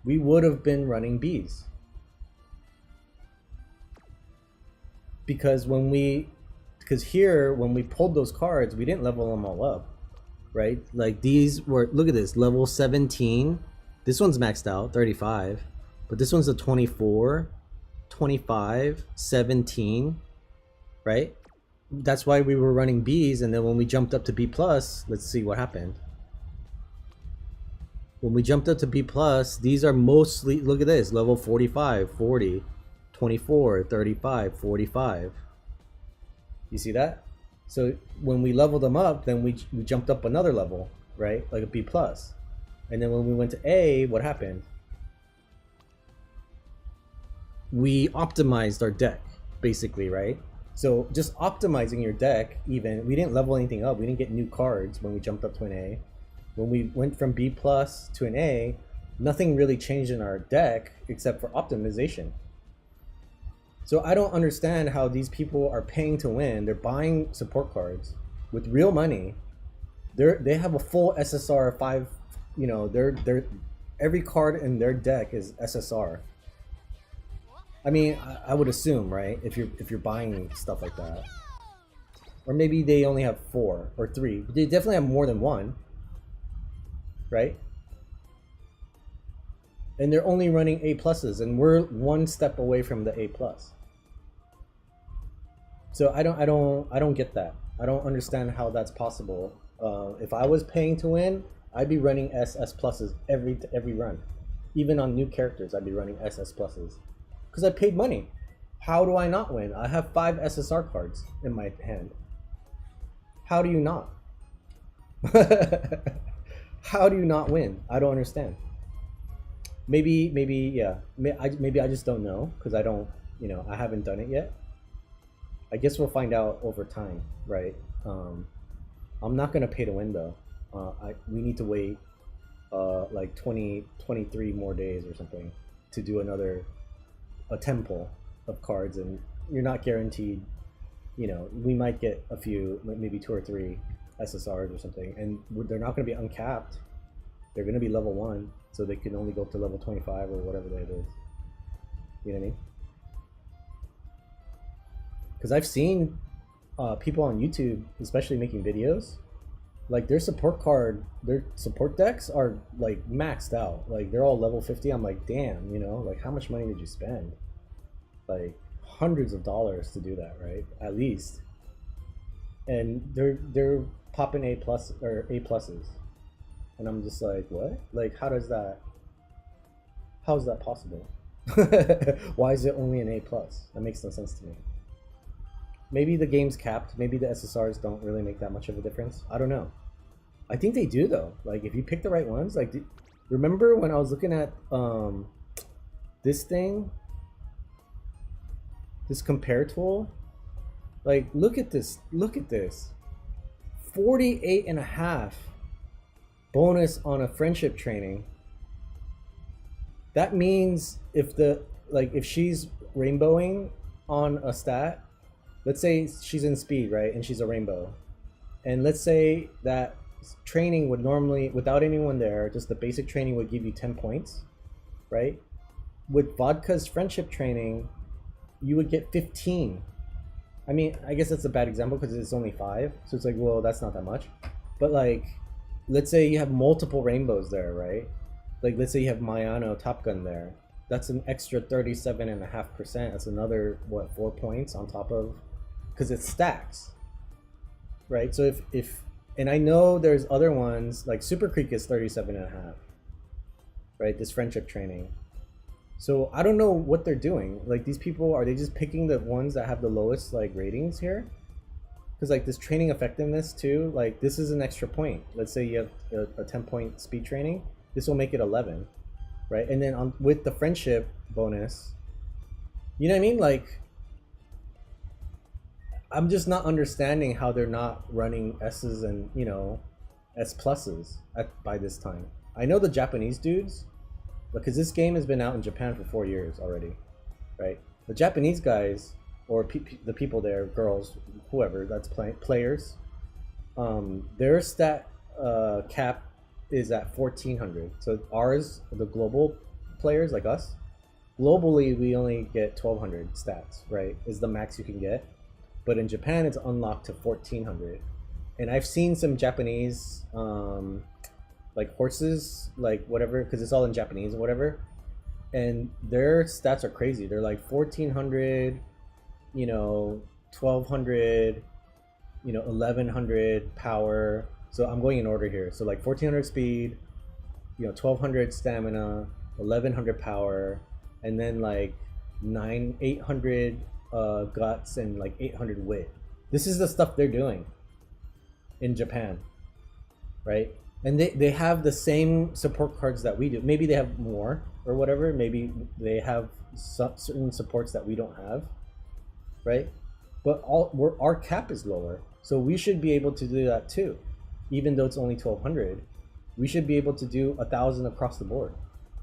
We would have been running Bs. Because here, when we pulled those cards, we didn't level them all up, right? Like these were, look at this, level 17. This one's maxed out, 35. But this one's a 24, 25, 17, right? That's why we were running Bs, and then when we jumped up to B+, let's see what happened. When we jumped up to B+, these are mostly, look at this, level 45, 40, 24, 35, 45. You see that? So when we leveled them up, then we jumped up another level, right? Like a B+. And then when we went to A, what happened? We optimized our deck, basically, right? So just optimizing your deck, even, we didn't level anything up. We didn't get new cards when we jumped up to an A. When we went from B+ to an A, nothing really changed in our deck except for optimization. So I don't understand how these people are paying to win. They're buying support cards with real money. They have a full SSR 5, you know, they're every card in their deck is SSR. I mean, I would assume, right? If you're buying stuff like that. Or maybe they only have 4 or 3. But they definitely have more than 1. Right? And they're only running A+, and we're 1 step away from the A+. So I don't get that. I don't understand how that's possible. If I was paying to win, I'd be running SS pluses every run. Even on new characters, I'd be running SS pluses. Because I paid money. How do I not win? I have 5 SSR cards in my hand. How do you not? How do you not win? I don't understand. Maybe yeah. Maybe I just don't know because I don't, you know, I haven't done it yet. I guess we'll find out over time, right? I'm not gonna pay to win though. We need to wait like 23 more days or something to do a temple of cards, and you're not guaranteed. You know, we might get a few, maybe 2 or 3 SSRs or something, and they're not going to be uncapped. They're going to be level 1, so they can only go up to level 25 or whatever that is. You know what I mean? Because I've seen people on YouTube, especially making videos, like their support decks are like maxed out. Like they're all level 50. I'm like, damn, you know, like how much money did you spend? Like hundreds of dollars to do that, right? At least. And they're popping A+ or A+, and I'm just like, what? Like, how is that possible? Why is it only an A+? That makes no sense to me. Maybe the game's capped. Maybe the SSRs don't really make that much of a difference. I don't know. I think they do though. Like if you pick the right ones. Like, remember when I was looking at this thing, this compare tool? Like, look at this. Look at this. 48.5 bonus on a friendship training. That means if she's rainbowing on a stat, let's say she's in speed, right? And she's a rainbow. And let's say that training would normally, without anyone there, just the basic training would give you 10 points, right? With Vodka's friendship training, you would get 15. I mean, I guess that's a bad example because it's only 5. So it's like, well, that's not that much. But like, let's say you have multiple rainbows there, right? Like, let's say you have Mayano Top Gun there. That's an extra 37.5%. That's another, what, 4 points on top of, because it stacks, right? So if and I know there's other ones, like Super Creek is 37.5, right? This friendship training. So I don't know what they're doing. Like, these people, are they just picking the ones that have the lowest like ratings here? Because like this training effectiveness too, like this is an extra point. Let's say you have a 10-point speed training. This will make it 11, right? And then with the friendship bonus, You know what I mean? Like, I'm just not understanding how they're not running S's and, S pluses by this time. I know the Japanese dudes, because this game has been out in Japan for 4 years already, right? The Japanese guys, or the people there, girls, whoever that's players, their stat cap is at 1400. So ours, the global players like us, globally we only get 1200 stats, right? Is the max you can get. But in Japan, it's unlocked to 1400. And I've seen some Japanese, like horses, like whatever, because it's all in Japanese or whatever. And their stats are crazy. They're like 1400, 1200, 1100 power. So I'm going in order here. So like 1400 speed, 1200 stamina, 1100 power, and then like 800 guts and like 800 wit. This is the stuff they're doing in Japan, right? And they have the same support cards that we do. Maybe they have more or whatever. Maybe they have certain supports that we don't have, right? But our cap is lower, so we should be able to do that too. Even though it's only 1200, we should be able to do 1000 across the board.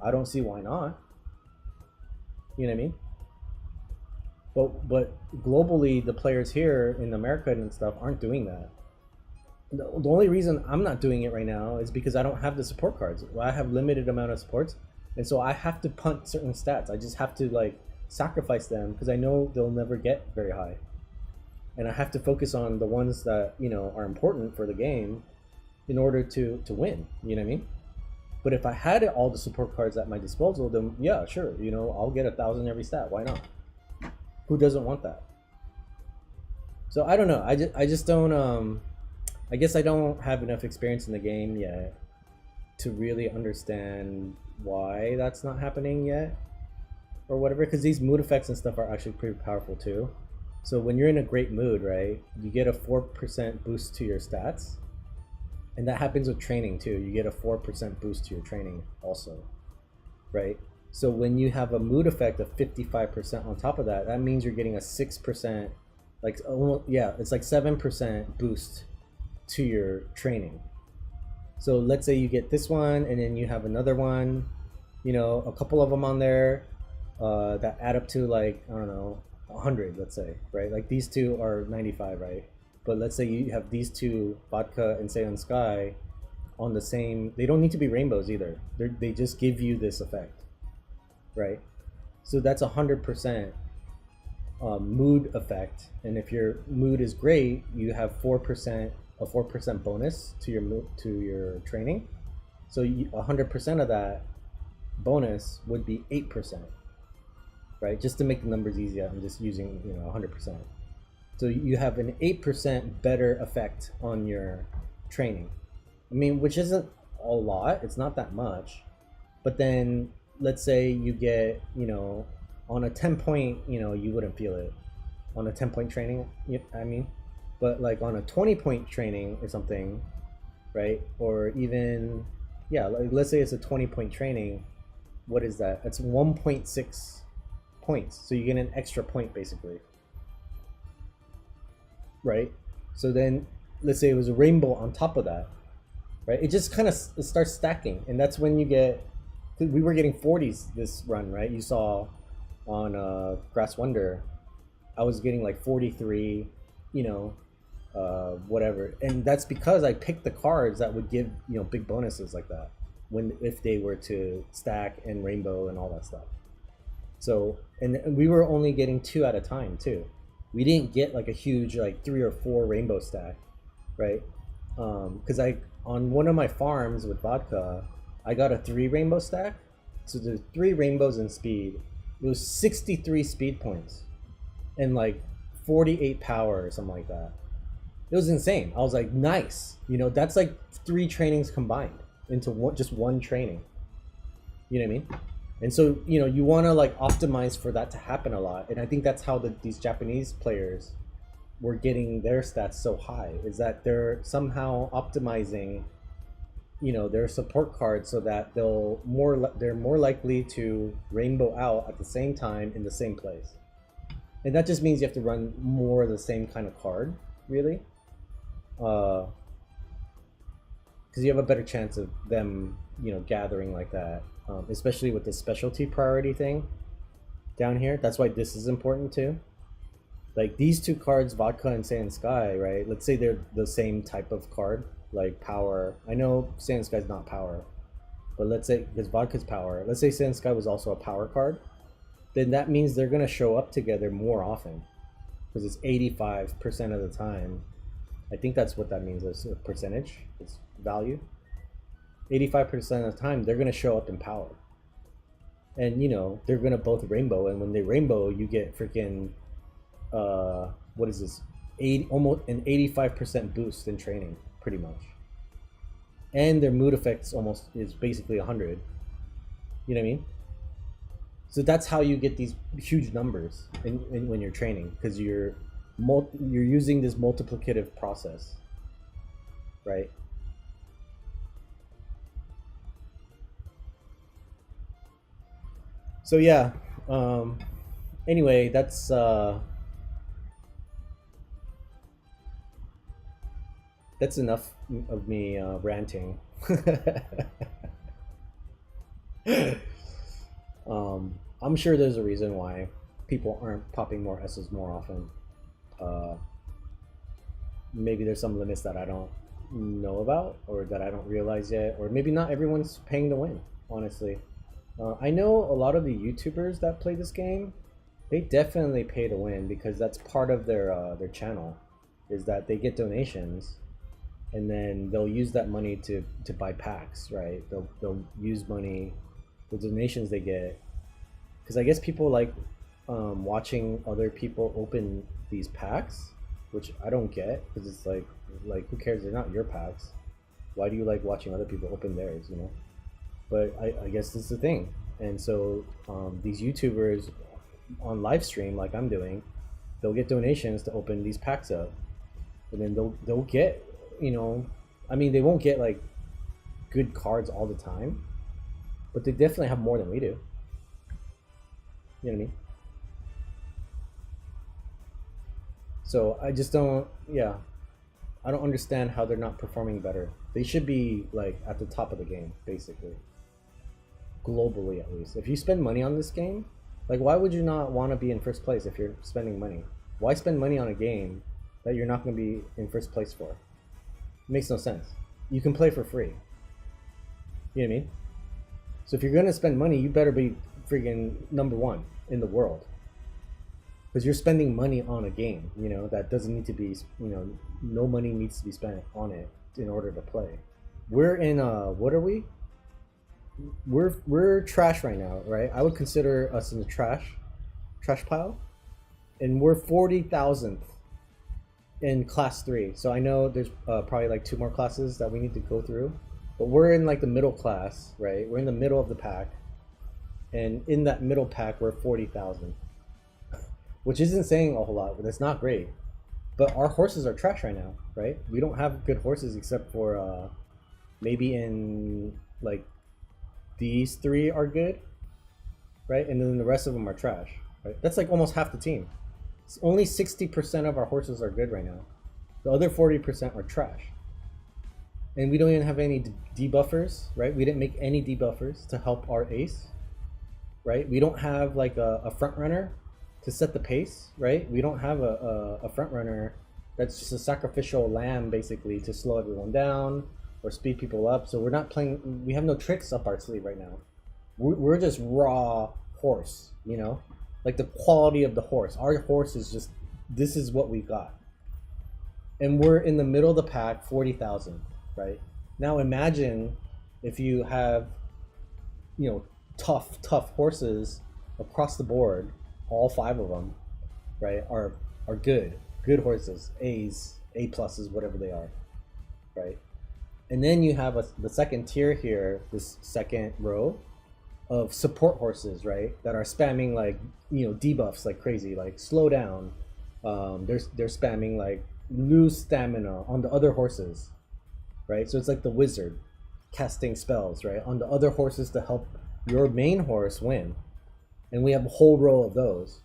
I don't see why not. You know what I mean? But globally, the players here in America and stuff aren't doing that. The only reason I'm not doing it right now is because I don't have the support cards. I have limited amount of supports, and so I have to punt certain stats. I just have to like sacrifice them because I know they'll never get very high, and I have to focus on the ones that are important for the game in order to win. You know what I mean? But if I had all the support cards at my disposal, then yeah, sure, I'll get 1000 every stat. Why not? Who doesn't want that? So I don't know. I just don't. I guess I don't have enough experience in the game yet to really understand why that's not happening yet, or whatever. Because these mood effects and stuff are actually pretty powerful too. So when you're in a great mood, right, you get a 4% boost to your stats, and that happens with training too. You get a 4% boost to your training also, right? So when you have a mood effect of 55% on top of that, that means you're getting a 6%, like yeah, it's like 7% boost to your training. So let's say you get this one, and then you have another one, a couple of them on there that add up to like, I don't know, 100, let's say, right? Like these two are 95, right? But let's say you have these two, Vodka and Seion Sky, on the same, they don't need to be rainbows either. They just give you this effect, right? So that's 100% mood effect. And if your mood is great, you have a 4% bonus to your training. So 100% of that bonus would be 8%, right? Just to make the numbers easier, I'm just using 100%. So you have an 8% better effect on your training. I mean, which isn't a lot. It's not that much. But then let's say you get, on a 10 point, you wouldn't feel it on a 10 point training. I mean, but like on a 20 point training or something, right? Or even, yeah, like let's say it's a 20 point training. What is that? That's 1.6 points. So you get an extra point basically, right? So then let's say it was a rainbow on top of that, right? It just kind of starts stacking. And that's when you get, we were getting 40s this run, right? You saw on Grass Wonder, I was getting like 43, whatever. And that's because I picked the cards that would give, big bonuses like that if they were to stack and rainbow and all that stuff. So, and we were only getting 2 at a time too. We didn't get like a huge, like 3 or 4 rainbow stack, right? Because on one of my farms with Vodka, I got a 3 rainbow stack. So there's 3 rainbows in speed. It was 63 speed points and like 48 power or something like that. It was insane. I was like, nice. That's like 3 trainings combined into just one training. You know what I mean? And so, you want to like optimize for that to happen a lot. And I think that's how these Japanese players were getting their stats so high, is that they're somehow optimizing, their support cards so that they're more likely to rainbow out at the same time in the same place. And that just means you have to run more of the same kind of card, really. Because you have a better chance of them, gathering like that. Especially with the specialty priority thing down here. That's why this is important too. Like these two cards, Vodka and Sand Sky, right? Let's say they're the same type of card, like power. I know Sand Sky's not power, but let's say, because Vodka's power, let's say Sand Sky was also a power card, then that means they're going to show up together more often. Because it's 85% of the time. I think that's what that means as a percentage, it's value. 85% of the time, they're going to show up in power. And, they're going to both rainbow, and when they rainbow, you get freaking... what is this, almost an 85% boost in training, pretty much. And their mood effects almost is basically 100. You know what I mean? So that's how you get these huge numbers when you're training, because you're using this multiplicative process, right? So yeah, anyway, that's enough of me ranting. I'm sure there's a reason why people aren't popping more S's more often. Maybe there's some limits that I don't know about, or that I don't realize yet, or maybe not everyone's paying to win, honestly. I know a lot of the YouTubers that play this game, they definitely pay to win, because that's part of their channel, is that they get donations, and then they'll use that money to buy packs, right? They'll use money, the donations they get, because I guess people like watching other people open these packs, which I don't get, because it's like who cares? They're not your packs. Why do you like watching other people open theirs? But I guess this is the thing. And so these YouTubers on live stream, like I'm doing, they'll get donations to open these packs up, and then they'll get, I mean, they won't get like good cards all the time, but they definitely have more than we do. You know what I mean? So I just don't, yeah, I don't understand how they're not performing better. They should be like at the top of the game, basically. Globally, at least. If you spend money on this game, like, why would you not want to be in first place if you're spending money? Why spend money on a game that you're not going to be in first place for? It makes no sense. You can play for free. You know what I mean? So if you're going to spend money, you better be freaking #1 in the world. Because you're spending money on a game, that doesn't need to be, no money needs to be spent on it in order to play. We're in, what are we? We're trash right now, right? I would consider us in the trash pile, and we're 40,000th in class 3. So I know there's probably like 2 more classes that we need to go through, but we're in like the middle class, right? We're in the middle of the pack, and in that middle pack we're 40,000, which isn't saying a whole lot, but that's not great. But our horses are trash right now, right? We don't have good horses except for maybe in like these 3 are good, right? And then the rest of them are trash, right? That's like almost half the team. It's only 60% of our horses are good right now. The other 40% are trash. And we don't even have any debuffers, right? We didn't make any debuffers to help our ace, right? We don't have like a front runner to set the pace, right? We don't have a front runner that's just a sacrificial lamb, basically, to slow everyone down or speed people up. So we're not playing, we have no tricks up our sleeve right now. We're just raw horse, like the quality of the horse. Our horse is just, this is what we got. And we're in the middle of the pack, 40,000, right? Now imagine if you have, tough horses across the board, all 5 of them, right, are good horses, A's, A pluses, whatever they are, right? And then you have the second tier here, this second row of support horses, right, that are spamming like, debuffs like crazy, like slow down. They're spamming like lose stamina on the other horses, right? So it's like the wizard casting spells, right, on the other horses to help your main horse win. And we have a whole row of those.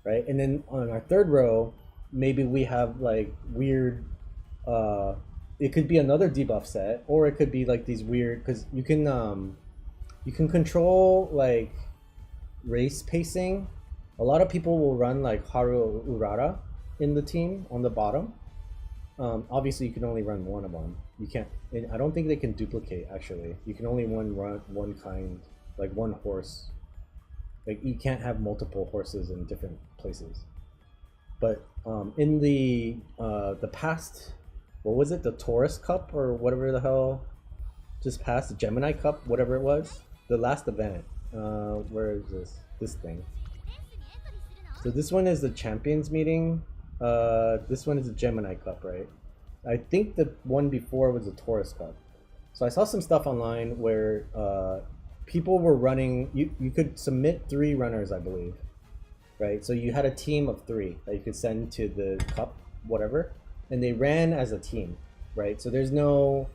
right? And then on our third row, maybe we have like weird. Uh, it could be another debuff set, or it could be like these weird because you can control like race pacing. A lot of people will run like Haru Urara in the team on the bottom. Obviously, you can only run one of them. You can't. And I don't think they can duplicate. Actually, you can only run one kind, like one horse. Like you can't have multiple horses in different places. But in the past, what was it? The Taurus Cup or whatever the hell just passed, the Gemini Cup, whatever it was, the last event. Where is this? This thing. So this one is the Champions meeting. This one is the Gemini Cup, right? I think the one before was the Taurus Cup. So I saw some stuff online where people were running. You could submit 3 runners, I believe, right? So you had a team of 3 that you could send to the cup, whatever, and they ran as a team, right? So there's no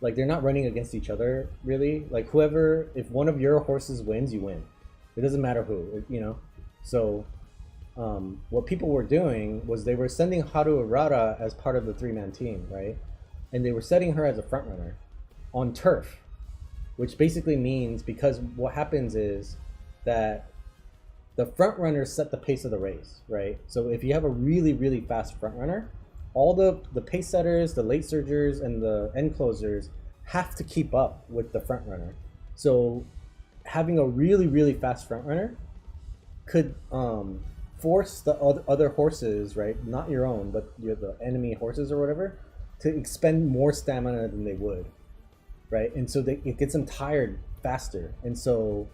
like they're not running against each other really. Like whoever, if one of your horses wins, you win. It doesn't matter who, you know. So what people were doing was they were sending Haru Arata as part of the 3-man team, right? And they were setting her as a front runner on turf, which basically means because what happens is that the front runners set the pace of the race, right? So if you have a really, really fast front runner, all the pace setters, the late surgers, and the end closers have to keep up with the front runner. So having a really, really fast front runner could force the other horses, right? Not your own, but the enemy horses or whatever, to expend more stamina than they would, right? And so it gets them tired faster. And so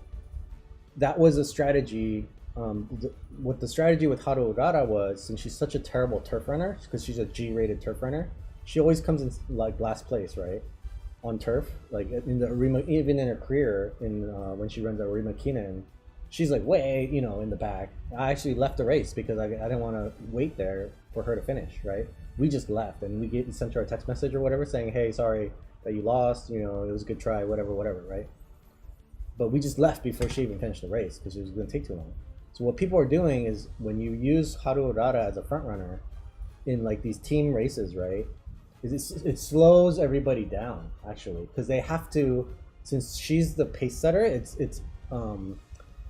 that was a strategy. What the strategy with Haru Urara was, since she's such a terrible turf runner, because she's a G-rated turf runner, she always comes in like last place, right, on turf. Like in the Arima, even in her career, in when she runs the Arima Kinan, she's like way, in the back. I actually left the race because I didn't want to wait there for her to finish, right? We just left and we sent her a text message or whatever saying, hey, sorry that you lost, it was a good try, whatever, right? But we just left before she even finished the race because it was going to take too long. So what people are doing is when you use Haru Urara as a front runner in like these team races, right? It slows everybody down actually because they have to, since she's the pace setter.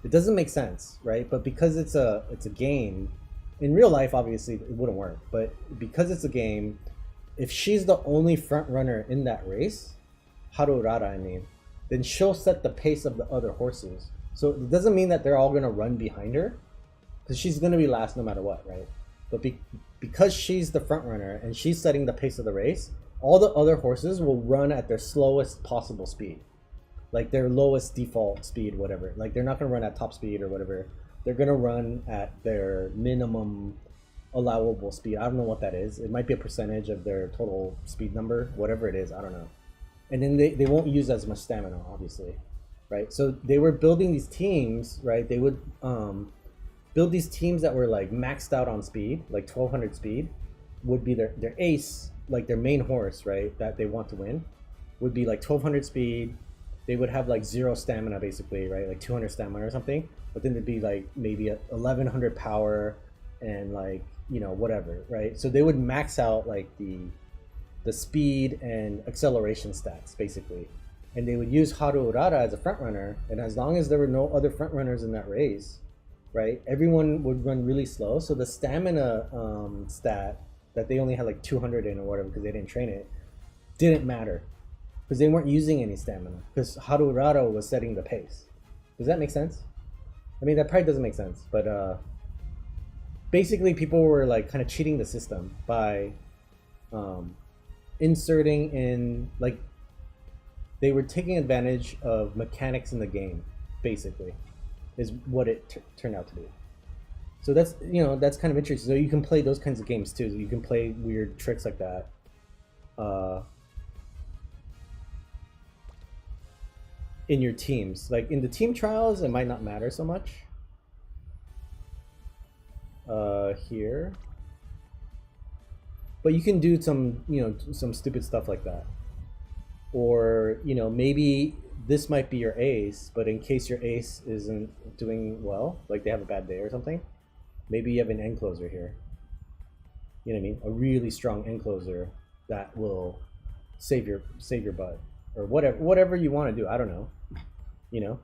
It doesn't make sense, right? But because it's a game, in real life obviously it wouldn't work. But because it's a game, if she's the only front runner in that race, Haru Urara, I mean, then she'll set the pace of the other horses. So it doesn't mean that they're all going to run behind her, because she's going to be last no matter what, right? But because she's the front runner and she's setting the pace of the race, all the other horses will run at their slowest possible speed, like their lowest default speed, whatever. Like they're not going to run at top speed or whatever. They're going to run at their minimum allowable speed. I don't know what that is. It might be a percentage of their total speed number, whatever it is. I don't know. And then they won't use as much stamina, obviously, right? So they were building these teams, right? They would build these teams that were like maxed out on speed, like 1200 speed, would be their ace, like their main horse, right? That they want to win, would be like 1200 speed. They would have like 0 stamina, basically, right? Like 200 stamina or something. But then there'd be like maybe 1100 power and like, whatever, right? So they would max out like the speed and acceleration stats basically, and they would use Haru Urara as a front runner, and as long as there were no other front runners in that race, right, everyone would run really slow. So the stamina stat that they only had like 200 in or whatever because they didn't train it didn't matter because they weren't using any stamina because Haru Urara was setting the pace. Does that make sense? I mean, that probably doesn't make sense, but basically people were like kind of cheating the system by inserting in, like, they were taking advantage of mechanics in the game, basically, is what it turned out to be. So that's that's kind of interesting. So you can play those kinds of games too. You can play weird tricks like that in your teams. Like in the team trials, it might not matter so much. Here. But you can do some, some stupid stuff like that. Or, maybe this might be your ace, but in case your ace isn't doing well, like they have a bad day or something, Maybe you have an end closer here. You know what I mean? A really strong end closer that will save your butt, or whatever you want to do. I don't know. You know.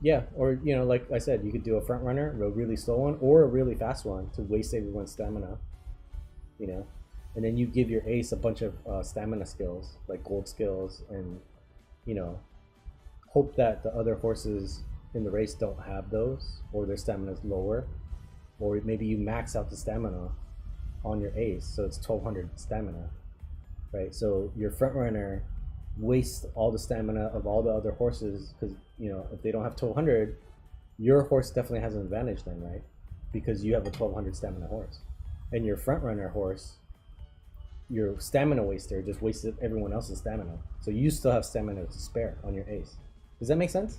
Yeah, or like I said, you could do a front runner, a really slow one, or a really fast one to waste everyone's stamina. You know, and then you give your ace a bunch of stamina skills, like gold skills, and you know, hope that the other horses in the race don't have those, or their stamina is lower, or maybe you max out the stamina on your ace, so it's 1200 stamina, right? So your front runner wastes all the stamina of all the other horses, because if they don't have 1200, your horse definitely has an advantage then, right? Because you have a 1200 stamina horse, and your front runner horse, your stamina waster, just wasted everyone else's stamina, so you still have stamina to spare on your ace. Does that make sense?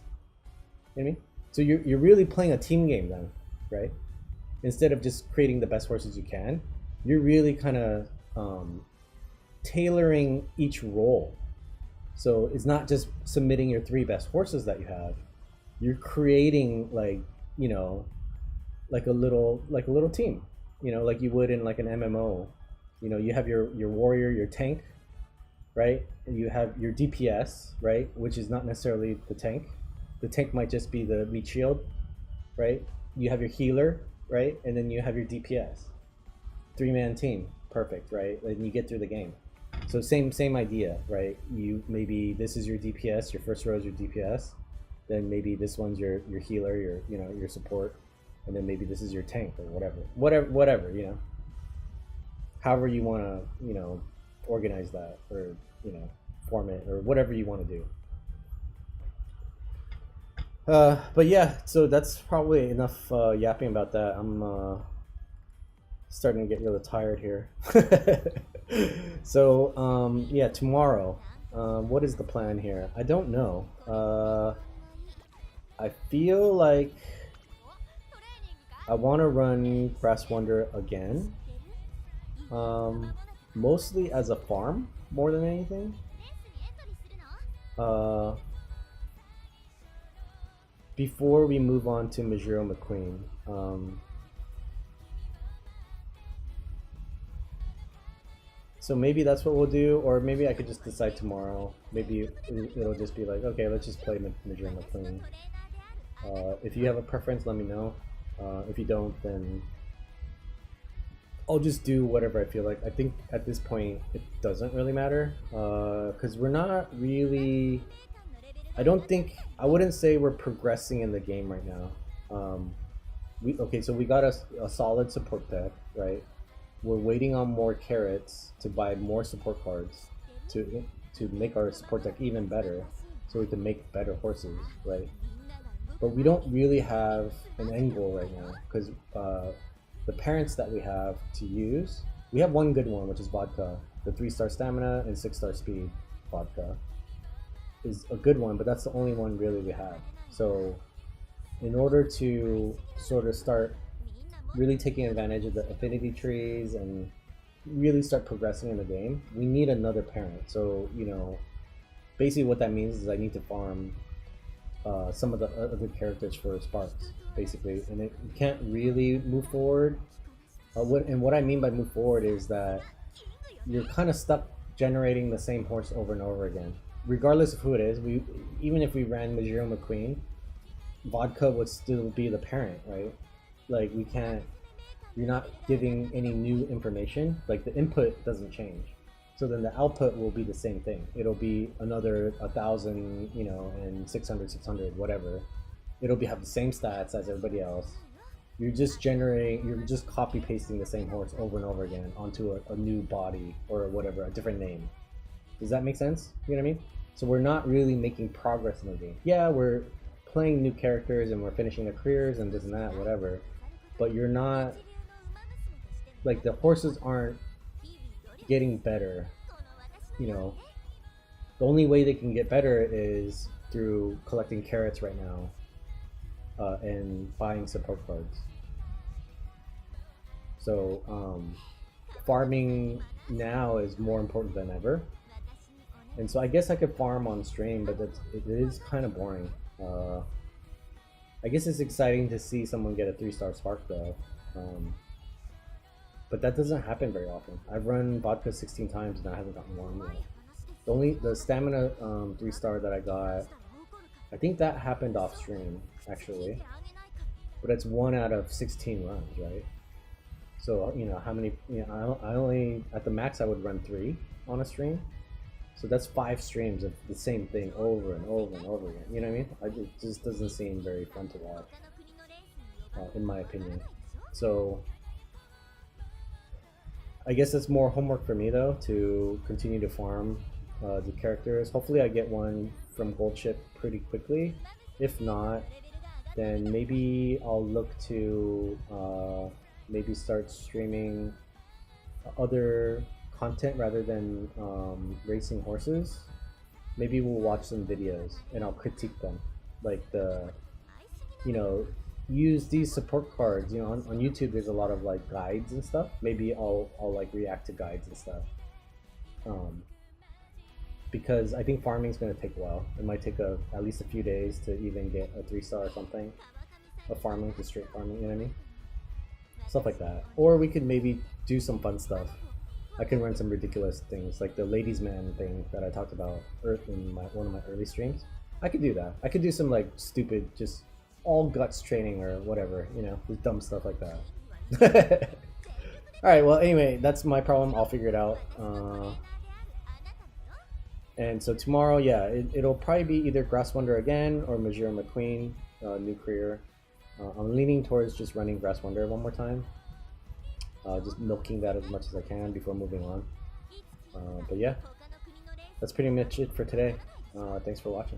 You know what I mean? So you're really playing a team game then, right? Instead of just creating the best horses you can, you're really kind of tailoring each role. So it's not just submitting your 3 best horses that you have. You're creating like a little team. Like you would in like an MMO. You have your warrior, your tank, right? And you have your DPS, right? Which is not necessarily the tank. The tank might just be the meat shield, right? You have your healer, right? And then you have your DPS. 3-man team, perfect, right? And you get through the game. So same idea, right? Maybe this is your DPS, your first row is your DPS, then maybe this one's your healer, your support, and then maybe this is your tank or whatever. However you want to organize that, or form it, or whatever you want to do. But yeah, so that's probably enough yapping about that. I'm starting to get really tired here. So yeah, tomorrow, what is the plan here? I don't know. I feel like I want to run Brass Wonder again, mostly as a farm more than anything. Before we move on to Majuro McQueen, so maybe that's what we'll do, or maybe I could just decide tomorrow. Maybe it'll just be like, okay, let's just play Majuro McQueen. If you have a preference, let me know. If you don't, then I'll just do whatever I feel like. I think at this point it doesn't really matter, because we're not really... I wouldn't say we're progressing in the game right now. So we got a solid support deck, right? We're waiting on more carrots to buy more support cards to make our support deck even better, so we can make better horses, right? But we don't really have an end goal right now, because the parents that we have to use, we have one good one, which is Vodka. The 3-star stamina and 6-star speed Vodka is a good one, but that's the only one really we have. So in order to sort of start really taking advantage of the affinity trees and really start progressing in the game, we need another parent. So basically what that means is I need to farm some of the other characters for sparks, basically, and you can't really move forward. What I mean by move forward is that you're kind of stuck generating the same horse over and over again, regardless of who it is. Even if we ran Majuro McQueen, Vodka would still be the parent, right? Like you're not giving any new information. Like the input doesn't change, so then the output will be the same thing. It'll be another 1,000, and 600, whatever. It'll have the same stats as everybody else. You're just copy pasting the same horse over and over again onto a new body or whatever, a different name. Does that make sense? You know what I mean? So we're not really making progress in the game. Yeah, we're playing new characters and we're finishing their careers and this and that, whatever. But you're not, like, the horses aren't getting better. The only way they can get better is through collecting carrots right now, and buying support cards. So farming now is more important than ever. And so I guess I could farm on stream, but it is kind of boring. I guess it's exciting to see someone get a 3-star spark though. But that doesn't happen very often. I've run vodka 16 times and I haven't gotten one yet. The stamina 3-star that I got, I think that happened off stream actually, but it's 1 out of 16 runs, right? So you know how many? You know, I only at the max I would run 3 on a stream, so that's 5 streams of the same thing over and over and over again. You know what I mean? It just doesn't seem very fun to watch, in my opinion. So I guess it's more homework for me though to continue to farm the characters. Hopefully I get one from Gold Chip pretty quickly. If not, then maybe I'll look to maybe start streaming other content rather than racing horses. Maybe we'll watch some videos and I'll critique them, like you know, use these support cards. You know, on YouTube there's a lot of like guides and stuff. Maybe I'll like react to guides and stuff. Because I think farming is going to take a while. It might take at least a few days to even get a 3-star or something. A farming, just straight farming, you know what I mean? Stuff like that. Or we could maybe do some fun stuff. I can run some ridiculous things, like the ladies man thing that I talked about in one of my early streams. I could do that. I could do some like stupid, just all guts training or whatever, you know, just dumb stuff like that. Alright, well anyway, that's my problem. I'll figure it out. And so tomorrow, yeah, it'll probably be either Grass Wonder again or Majora McQueen, new career. I'm leaning towards just running Grass Wonder one more time. Just milking that as much as I can before moving on. But yeah, that's pretty much it for today. Thanks for watching.